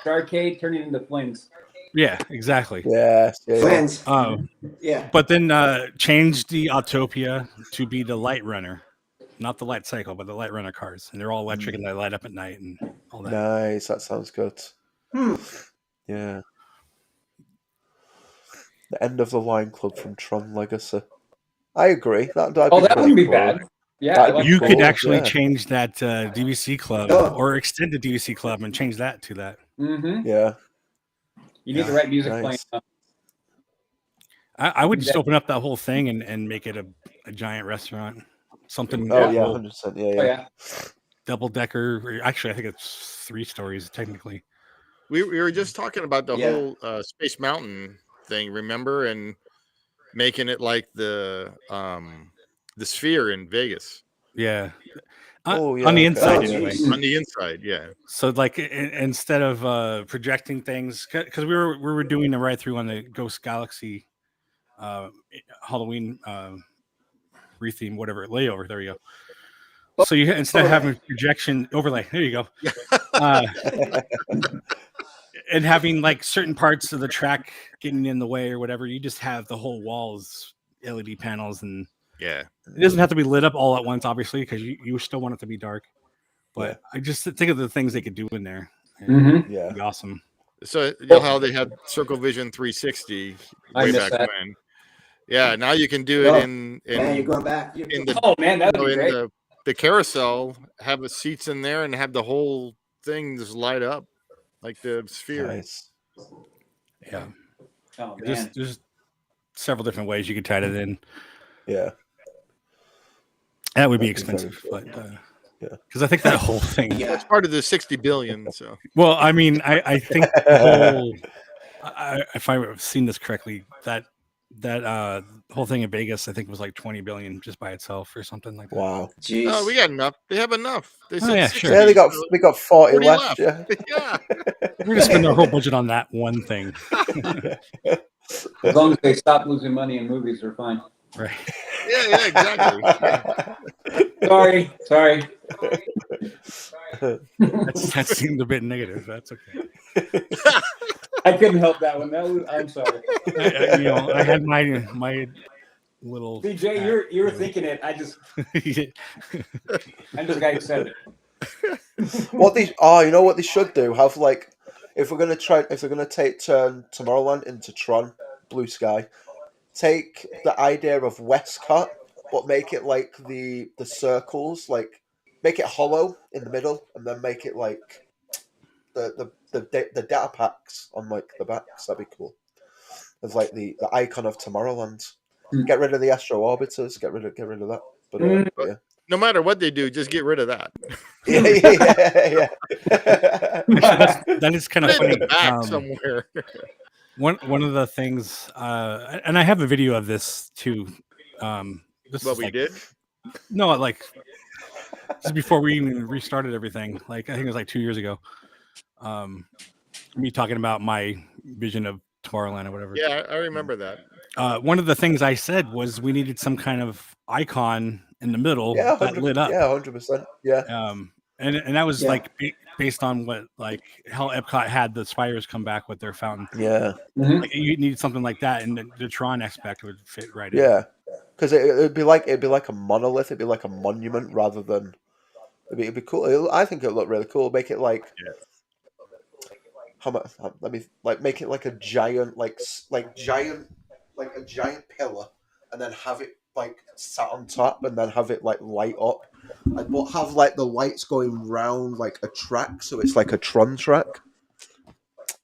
Arcade turning into flames. Yeah, exactly. Yeah. Flames. Yeah. But then change the Autopia to be the Light Runner, not the Light Cycle, but the Light Runner cars, and they're all electric and they light up at night and all that. Nice. That sounds good. Yeah. The end of the line club from Tron Legacy. I agree. That wouldn't be bad. Yeah, you could actually change that DVC club or extend the DVC club and change that to that. Mm-hmm. Yeah. You need the right music Nice. playing. I would just open up that whole thing and make it a giant restaurant. Something. Oh yeah, 100%. Yeah. Double decker. Actually, I think it's 3 stories technically. We were just talking about the whole Space Mountain thing, remember, and making it like the Sphere in Vegas. Yeah. On the inside anyway. On the inside, yeah. So like instead of projecting things, because we were doing the ride through on the Ghost Galaxy Halloween retheme, whatever, layover. There you go. So you instead of having projection overlay, there you go. And having like certain parts of the track getting in the way or whatever, you just have the whole walls LED panels, and it doesn't have to be lit up all at once, obviously, because you still want it to be dark. But I just think of the things they could do in there. It'd be awesome. So you know how they had Circle Vision 360 way back when. Yeah, now you can do it in you're going back. The carousel, have the seats in there and have the whole thing just light up like the Sphere. Nice. Yeah. Oh, man. There's several different ways you could tie it in. Yeah. That would be expensive, but because I think that whole thing. That's part of the 60 billion. So. Well, I mean, I think the whole. If I've seen this correctly, that whole thing in Vegas, I think was like 20 billion just by itself or something like that. Wow. Jeez. Oh, we got enough. They have enough. They said sure. Yeah, they got 40 left. Yeah. We're gonna spend our whole budget on that one thing. As long as they stop losing money in movies, they're fine. Right. Yeah, exactly. Sorry. That seemed a bit negative. That's okay. I couldn't help that one. I'm sorry. I had my little. BJ, you were thinking it. I just got excited. You know what they should do? Have like, if they're gonna take turn Tomorrowland into Tron, Blue Sky, take the idea of Westcott, but make it like the circles, like make it hollow in the middle, and then make it like the data packs on like the backs. That'd be cool. As like the icon of Tomorrowland. Get rid of the Astro Orbiters. Get rid of that. But yeah. No matter what they do, just get rid of that. Yeah. That is kind of funny. Back somewhere. One of the things, and I have a video of this too. Did? No, like this is before we even restarted everything. Like I think it was like 2 years ago. Me talking about my vision of Tomorrowland or whatever. Yeah, I remember that. One of the things I said was we needed some kind of icon in the middle that lit up. Yeah, 100%. Yeah. And that was like based on what like how Epcot had the spires come back with their fountain. Yeah. Like, you need something like that, and the Tron aspect would fit right in. Yeah, because it'd be like a monolith. It'd be like a monument rather than. It'd be cool. I think it'd look really cool. Make it like. Let me make it like a giant giant pillar, and then have it like sat on top, and then have it like light up, but have like the lights going round like a track, so it's like a Tron track.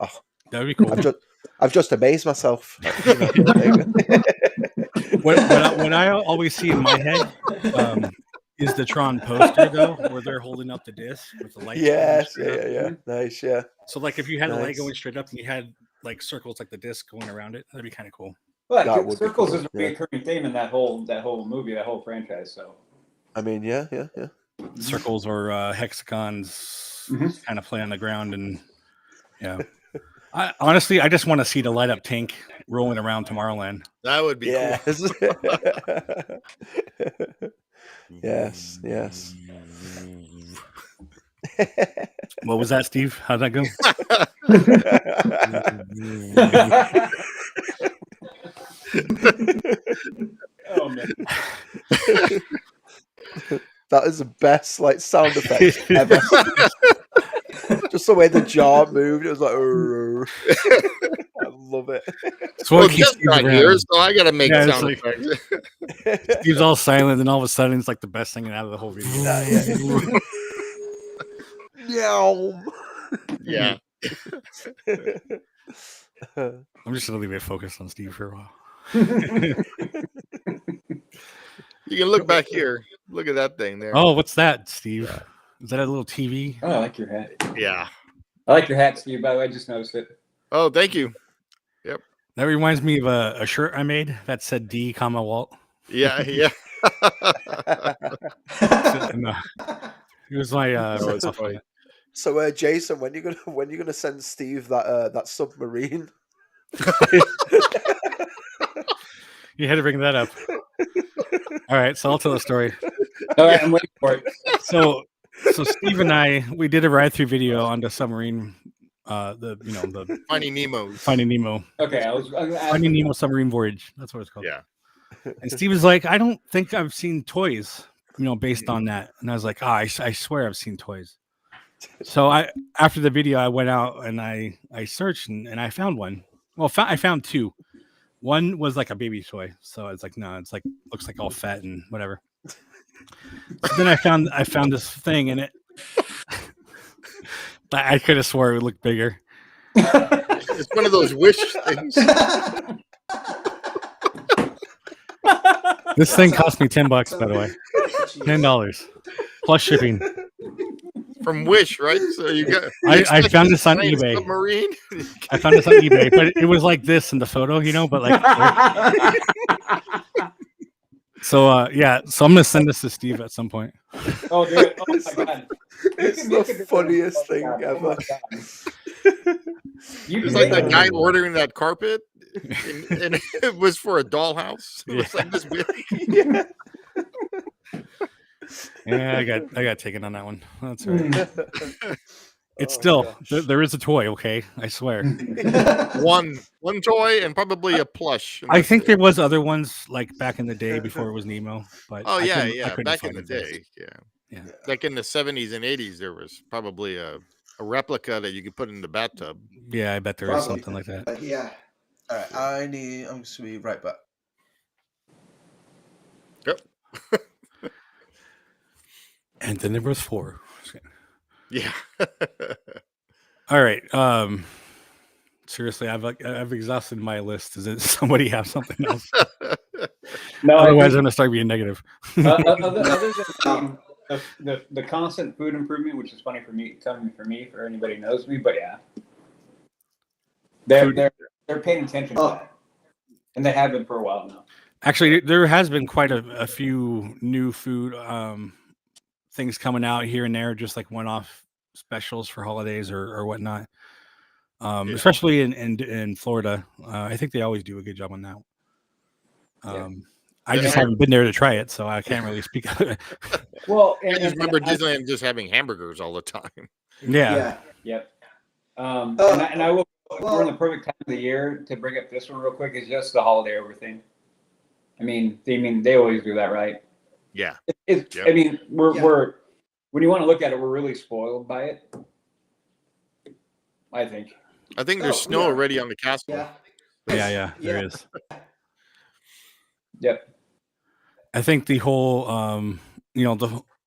Oh, that'd be cool. I've just amazed myself. What I always see in my head is the Tron poster though, where they're holding up the disc with the light. Yes, yeah, nice, yeah. So like if you had a light going straight up and you had like circles like the disc going around it, that'd be kind of cool. Well, circles is a recurring theme in that whole movie, that whole franchise. So, I mean, yeah. Circles or hexagons kind of play on the ground, and honestly, I just want to see the light up tank rolling around Tomorrowland. That would be cool. Yes. What was that, Steve? How'd that go? Oh man. That is the best like sound effect ever. Just the way the jaw moved, it was like I love it. So well, just not here, so I gotta make sound effects. Steve's all silent, and all of a sudden, it's like the best thing out of the whole video. Yeah. I'm just gonna leave it focused on Steve for a while. You can look back here. Look at that thing there. Oh, what's that, Steve? Yeah. Is that a little TV? Oh, I like your hat. Yeah. I like your hat, Steve. By the way, I just noticed it. Oh, thank you. Yep. That reminds me of a shirt I made that said D, Walt. Yeah, yeah. It was my So, Jason, when you gonna send Steve that submarine? You had to bring that up. All right, so I'll tell the story. All right, I'm waiting for it. So Steve and I, we did a ride-through video on the submarine, the Finding Nemo. Finding Nemo. Okay, I was Finding Nemo submarine voyage. That's what it's called. Yeah. And Steve was like, I don't think I've seen toys, based on that. And I was like, I swear I've seen toys. So after the video, I went out and I searched and I found one. Well, I found two. One was like a baby toy, so it's like no, it's like looks like all fat and whatever. So then I found this thing, and it. I could have swore it would look bigger. It's one of those wish things. This thing cost me $10, by the way. $10 plus shipping. From Wish, right? So you got. I found this on eBay. Submarine. I found this on eBay, but it was like this in the photo, but like. So so I'm gonna send this to Steve at some point. Oh, dude. Oh my god! It's the funniest thing ever. It's like that guy ordering that carpet, and it was for a dollhouse. It was like this big. Yeah. Yeah, I got taken on that one. That's all right. It's still there is a toy, okay? I swear. one toy and probably a plush. I think there was other ones like back in the day before it was Nemo, but oh I back in the day, yeah. Like in the 70s and 80s, there was probably a replica that you could put in the bathtub. Yeah, I bet there is something like that. Yeah. All right, I'm just gonna be right back. Yep. And then there was 4. Yeah. All right. Seriously, I've exhausted my list. Does somebody have something else? No. Otherwise, I'm gonna start being negative. Other than the constant food improvement, which is funny coming from me for anybody who knows me, but yeah, they're paying attention to that, and they have been for a while now. Actually, there has been quite a few new food things coming out here and there, just like one-off specials for holidays or whatnot. Especially in Florida, I think they always do a good job on that. I just haven't been there to try it, so I can't really speak. Well, I just remember Disneyland just having hamburgers all the time. Yeah. Yep. And I will. We're in the perfect time of the year to bring up this one real quick. Is just the holiday over thing. I mean, they always do that, right? Yeah. I mean, we're when you want to look at it, we're really spoiled by it. I think there's snow already on the castle. Yeah, there is. Yep. I think the whole,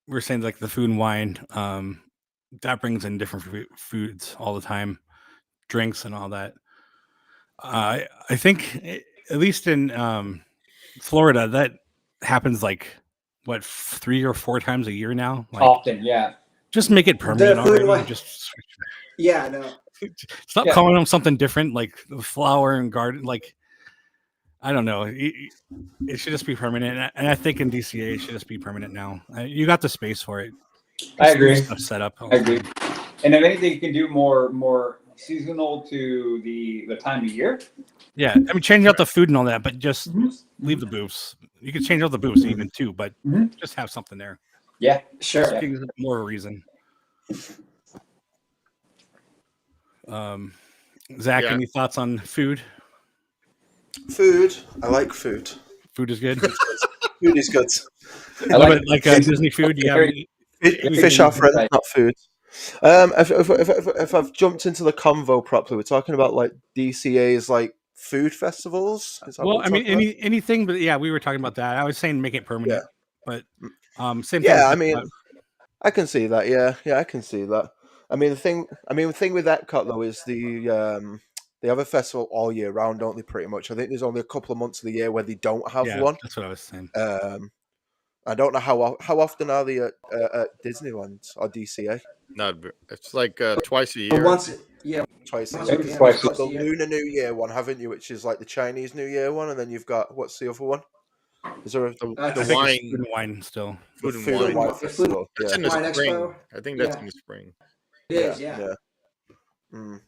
we're saying like the food and wine, that brings in different foods all the time, drinks and all that. I think at least in Florida, that happens like 3 or 4 times a year now. Like, often, yeah. Just make it permanent already. No. Stop calling them something different, like the flower and garden. Like, I don't know. It should just be permanent. And I think in DCA, it should just be permanent now. You got the space for it. I agree. Stuff set up. I agree. And if anything, you can do more seasonal to the time of year. Yeah, I mean, change out the food and all that, but just leave the booths. You can change out the booths even too, but just have something there. Yeah, sure. Just gives it more a reason. Zach, any thoughts on food? Food. I like food. Food is good. Food is good. I like Disney food. Do you have any? Fish are friends, not food. If I've jumped into the convo properly, we're talking about like DCA's like food festivals. Is that Well, what I we're mean, talking about? anything, but yeah, we were talking about that. I was saying make it permanent, but same thing. Yeah, with I mean, I can see that. Yeah, I can see that. The thing with Epcot though is they have a festival all year round, don't they? Pretty much. I think there's only a couple of months of the year where they don't have one. that's what I was saying. I don't know how often are they at Disneyland or DCA? Not. It's like twice a year. Once, Twice a Once year. a- 'Cause yeah, you've twice got a the year. Lunar New Year one, haven't you? Which is like the Chinese New Year one, and then you've got what's the other one? Is there The I think wine, it's food and wine still. food the and Food wine. and Wine The Food Festival? That's Yeah, in the Wine spring. Expo? I think that's Yeah. in the spring. It is, yeah. Mm. I'm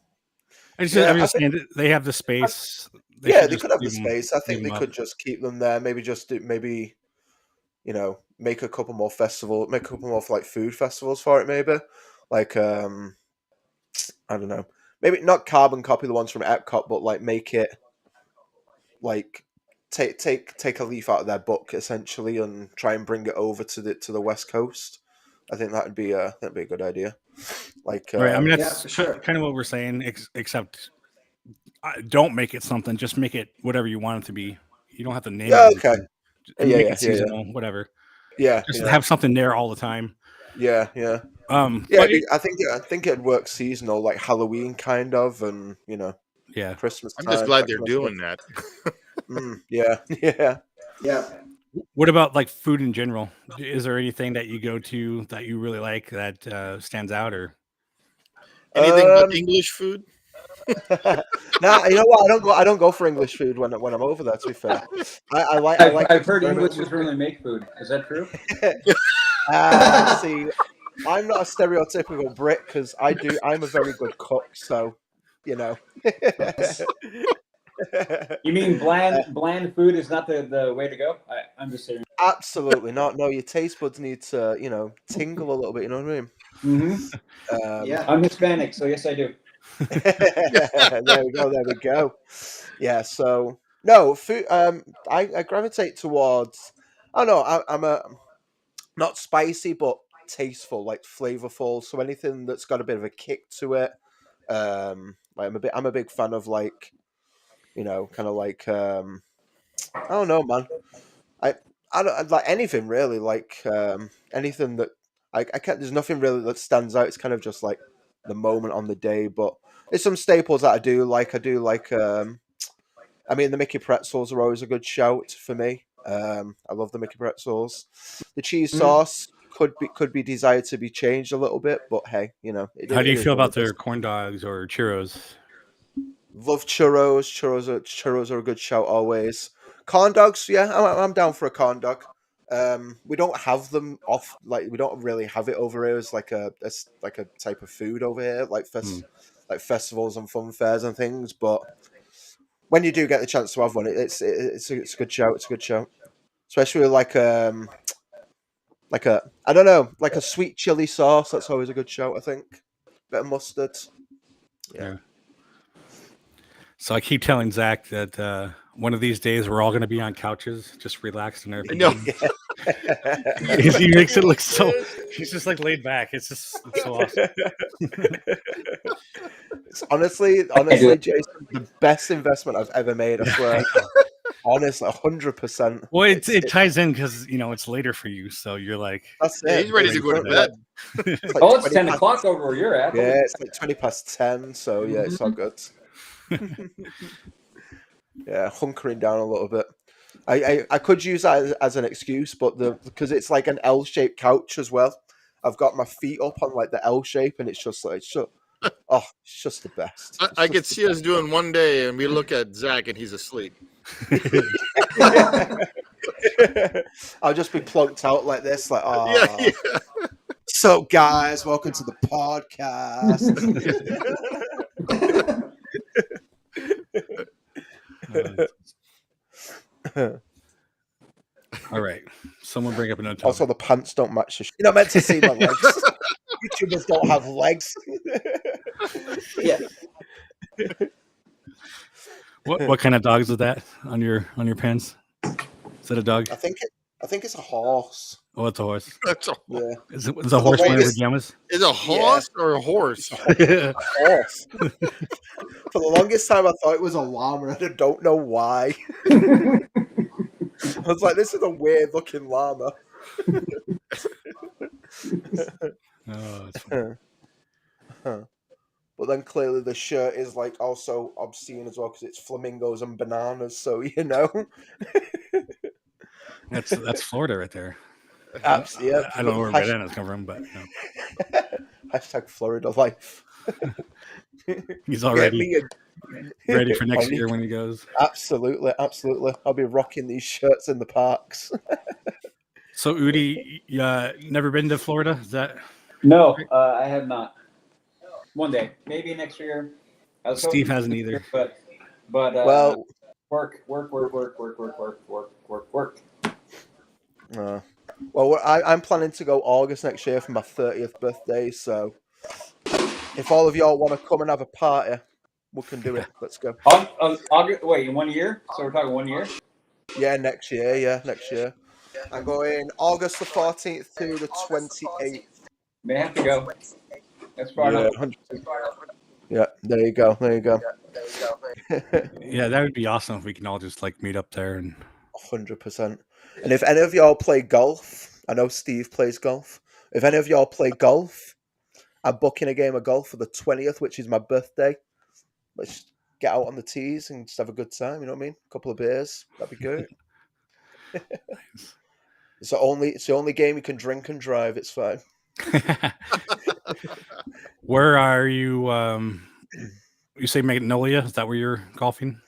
Yeah, just saying that they have the space. They should could just have the leave 'em- space. I leave think 'em they up. could just keep them there. Maybe just make a couple more festivals, make a couple more like food festivals for it. Maybe like I don't know. Maybe not carbon copy the ones from Epcot, but like make it like take a leaf out of their book essentially and try and bring it over to the West Coast. I think that'd be a good idea. Like Right. I mean, Yeah, that's for sure. kind of what we're saying, except don't make it something. Just make it whatever you want it to be. You don't have to name yeah, it. okay, anything. And yeah, make yeah, it seasonal, whatever. yeah, Just yeah, have something there all the time. yeah, yeah. Yeah, But I think it'd work seasonal, like Halloween kind of, and yeah. Christmas I'm time. just glad that they're kind of doing stuff. that. Yeah, yeah. Yeah. What about like food in general? Is there anything that you go to that you really like that stands out, or Anything but English food? Nah, you know what? I don't go for English food when I'm over there. To be fair, I like I've heard experiment English with doesn't really make food. Is that true? See, I'm not a stereotypical Brit because I'm a very good cook, so you know. You mean bland food is not the way to go? I'm just saying. Absolutely not. No, your taste buds need to tingle a little bit. You know what I mean? Mm-hmm. Yeah. I'm Hispanic, so yes, I do. There we go. Yeah. So no food. I gravitate towards. I don't know. I'm a not spicy, but tasteful, like flavorful. So anything that's got a bit of a kick to it. Like I'm a big fan of like, kind of like I don't know, man. I don't like anything really. Like anything that I can't. There's nothing really that stands out. It's kind of just like the moment on the day. But there's some staples that I do like. The Mickey pretzels are always a good shout for me. I love the Mickey pretzels. The cheese sauce could be desired to be changed a little bit, but hey, how do you feel about their their corn dogs or churros? Love churros. Churros are a good shout always. Corn dogs, yeah, I'm down for a corn dog. We don't have them we don't really have it over here as like a type of food over here, like like festivals and fun fairs and things. But when you do get the chance to have one, it's a good shout. It's a good shout, especially with like a I don't know, like a sweet chili sauce. That's always a good shout. I think bit of mustard. Yeah. So I keep telling Zach that one of these days we're all going to be on couches, just relaxed and everything. No. He makes it look so. He's just like laid back. It's so awesome. Honestly, Jason, the best investment I've ever made. I swear. Honestly, 100%. Well, it ties in because it's later for you, so you're like, that's it. Yeah, he's ready to go to bed. It's like It's 10 past, o'clock over where you're at. Yeah, it's like 20 past 10. So yeah, it's all good. Yeah, hunkering down a little bit. I could use that as an excuse, but because it's like an L-shaped couch as well. I've got my feet up on like the L shape, and it's just the best. I could see us doing one day, and we look at Zach, and he's asleep. I'll just be plunked out like this, like Yeah. So, guys, welcome to the podcast. all right. Someone bring up another topic. Also, the pants don't match the. You're not meant to see my legs. YouTubers don't have legs. Yeah. What kind of dogs is that on your pants? Is that a dog? I think I think it's a horse. Oh, it's a horse. That's a Yeah. Is it a horse wearing pajamas? Is a horse or a horse? A horse. For the longest time, I thought it was a llama, and I don't know why. I was like, this is a weird looking llama. Oh, that's funny. But then clearly the shirt is like also obscene as well because it's flamingos and bananas. So That's Florida right there. Yeah. I don't know where bananas come from, but Hashtag Florida life. he's already ready for next year when he goes. Absolutely. I'll be rocking these shirts in the parks. So Udi, never been to Florida? Is that? No, I have not. One day, maybe next year. Steve hasn't either. But well, work. Well, I'm planning to go August next year for my 30th birthday. So if all of y'all want to come and have a party, we can do it. Let's go. August. Wait, in 1 year? So we're talking 1 year? Yeah, next year. Yeah, next year. I'm going August the 14th to the 28th. May have to go. That's far enough. Yeah, there you go. Yeah, that would be awesome if we can all just like meet up there and 100%. And if any of y'all play golf, I know Steve plays golf. If any of y'all play golf, I'm booking a game of golf for the 20th, which is my birthday. Let's get out on the tees and just have a good time. You know what I mean? A couple of beers. That'd be good. It's the only game you can drink and drive. It's fine. Where are you? You say Magnolia? Is that where you're golfing?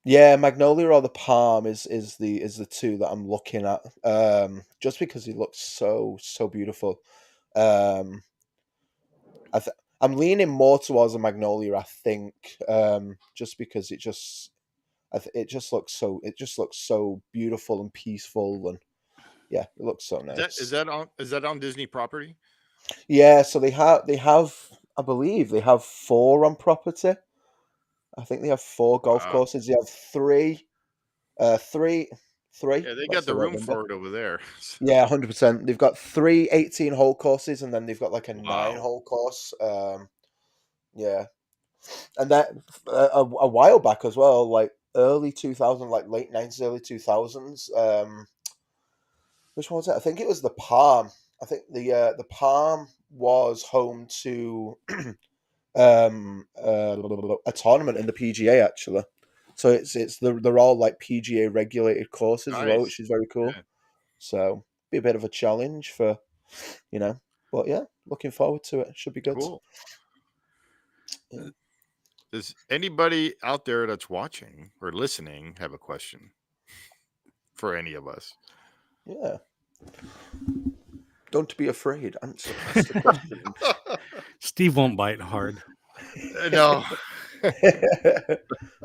Yeah, Magnolia or the Palm is the two that I'm looking at. Just because it looks so beautiful. I'm leaning more towards the Magnolia, I think, just because it just looks so beautiful and peaceful, and yeah, it looks so nice. Is that on Disney property? Yeah, so they have I believe they have 4 on property. I think they have 4 golf courses. They have 3. Three. Yeah, they got the room for it over there. Yeah, 100%. They've got 3 18-hole courses, and then they've got like a 9-hole course. Yeah, and that a while back as well, like early 2000, like late 90s, early 2000s. Which one was it? I think it was the Palm. I think the Palm was home to a tournament in the PGA actually. So they're all like PGA regulated courses as well, which is very cool. Yeah. So be a bit of a challenge for, but yeah, looking forward to it. Should be good. Cool. Yeah. Does anybody out there that's watching or listening have a question for any of us? Yeah. Don't be afraid. Answer the question. Steve won't bite hard. No.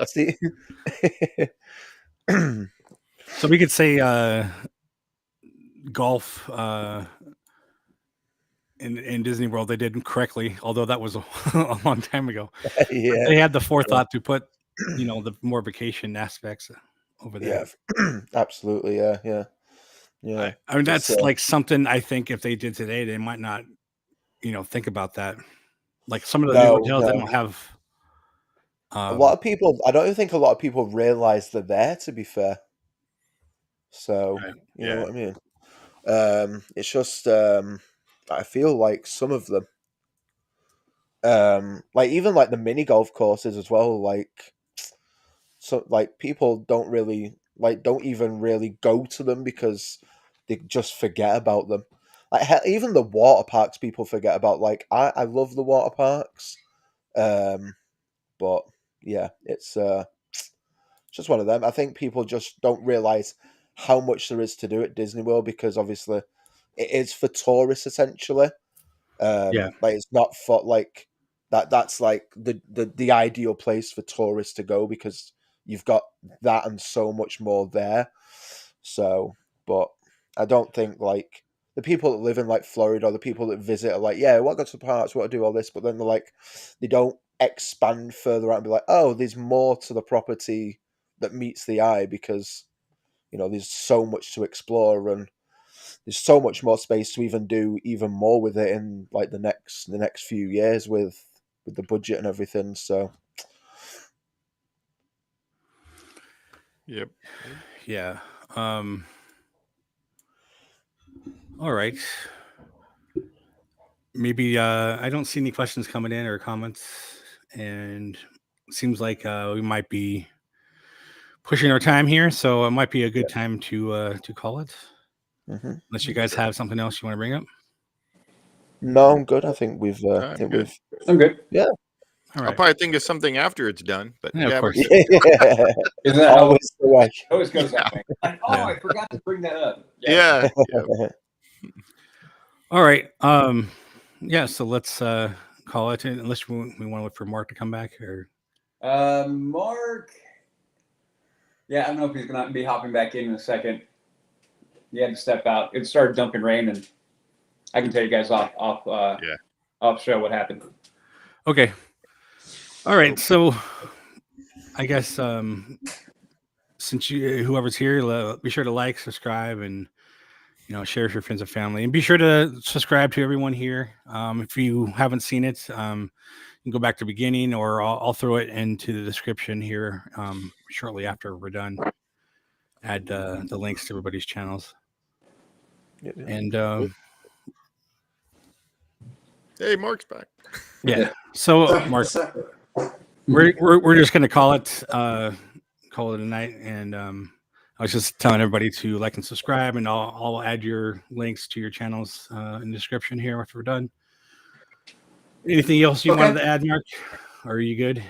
See? So we could say golf in Disney World they did correctly, although that was a long time ago. Yeah. They had the forethought to put, the more vacation aspects over there. Yeah. Absolutely. Yeah. I mean, that's like something I think if they did today, they might not, think about that. Like some of the new hotels, they don't have. A lot of people, I don't even think a lot of people realize they're there, to be fair. So, you know what I mean? It's just, I feel like some of them, like even like the mini golf courses as well, like, so like people don't even really go to them because they just forget about them. Like even the water parks, people forget about. Like I love the water parks, but yeah, it's just one of them. I think people just don't realize how much there is to do at Disney World because obviously it is for tourists essentially. Like it's not for like that. That's like the ideal place for tourists to go because you've got that and so much more there. So, but I don't think like the people that live in like Florida or the people that visit are like, yeah, I want to go to the parks, want to do all this, but then they're like, they don't expand further out and be like, oh, there's more to the property that meets the eye because, there's so much to explore, and there's so much more space to even do even more with it in like the next few years with the budget and everything. So Yep. Yeah. All right. Maybe I don't see any questions coming in or comments, and it seems like we might be pushing our time here, so it might be a good time to call it. Unless you guys have something else you want to bring up. No, I'm good. I think we've. I'm good. Yeah. All right. I'll probably think of something after it's done, but yeah, of course. Isn't that always the way? Always goes that way. Like, I forgot to bring that up. Yeah. All right. Yeah. So let's call it. Unless we want to look for Mark to come back, or Mark. Yeah, I don't know if he's gonna be hopping back in a second. He had to step out. It started dumping rain, and I can tell you guys off show what happened. Okay. All right. So I guess since whoever's here, be sure to like, subscribe, and share with your friends and family, and be sure to subscribe to everyone here. If you haven't seen it, you can go back to the beginning, or I'll throw it into the description here shortly after we're done. Add the links to everybody's channels. Yeah. And Hey, Mark's back. Yeah. So Mark, we're just gonna call it a night, and I was just telling everybody to like and subscribe, and I'll add your links to your channels in the description here after we're done. Anything else you wanted to add, Mark? Or are you good?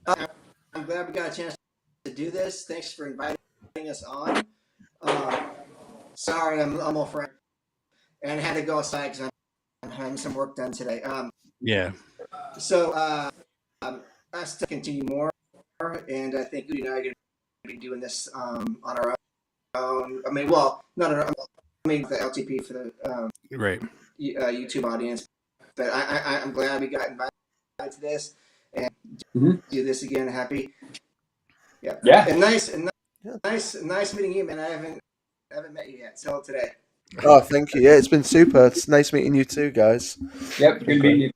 I'm glad we got a chance to do this. Thanks for inviting us on. Sorry, I'm all friend, and I had to go outside because I'm having some work done today. Yeah. So us to continue more, and I think Udi and I are going to be doing this on our own. I mean, well, not on our own. I mean, the LTP for the right YouTube audience. But I'm glad we got invited to this and do this again. Happy. Yeah. Yeah. And nice meeting you, man. I haven't met you yet till today. Oh, thank you. Yeah, it's been super. It's nice meeting you too, guys. Yep, good meeting you.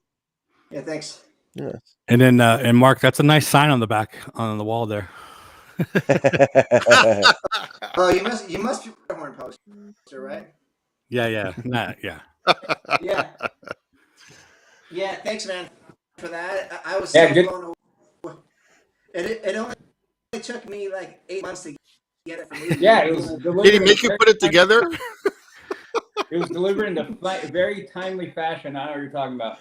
Yeah, thanks. Yeah. And then and Mark, that's a nice sign on the back on the wall there. Oh, you must be a horn poster, right? Yeah. Yeah, thanks, man, for that. I was good. blown away. It only took me like 8 months to get it from you. Yeah, it was delivered. Did he make you put it together? It was delivered in a very timely fashion. I know what you're talking about.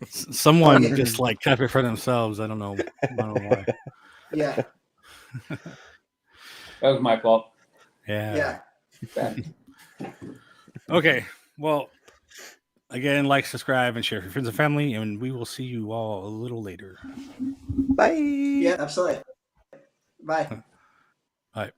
Someone just like kept it for themselves. I don't know why. Yeah. That was my fault. Yeah. Okay. Well, again, like, subscribe, and share with your friends and family, and we will see you all a little later. Bye. Yeah, absolutely. Bye. Bye.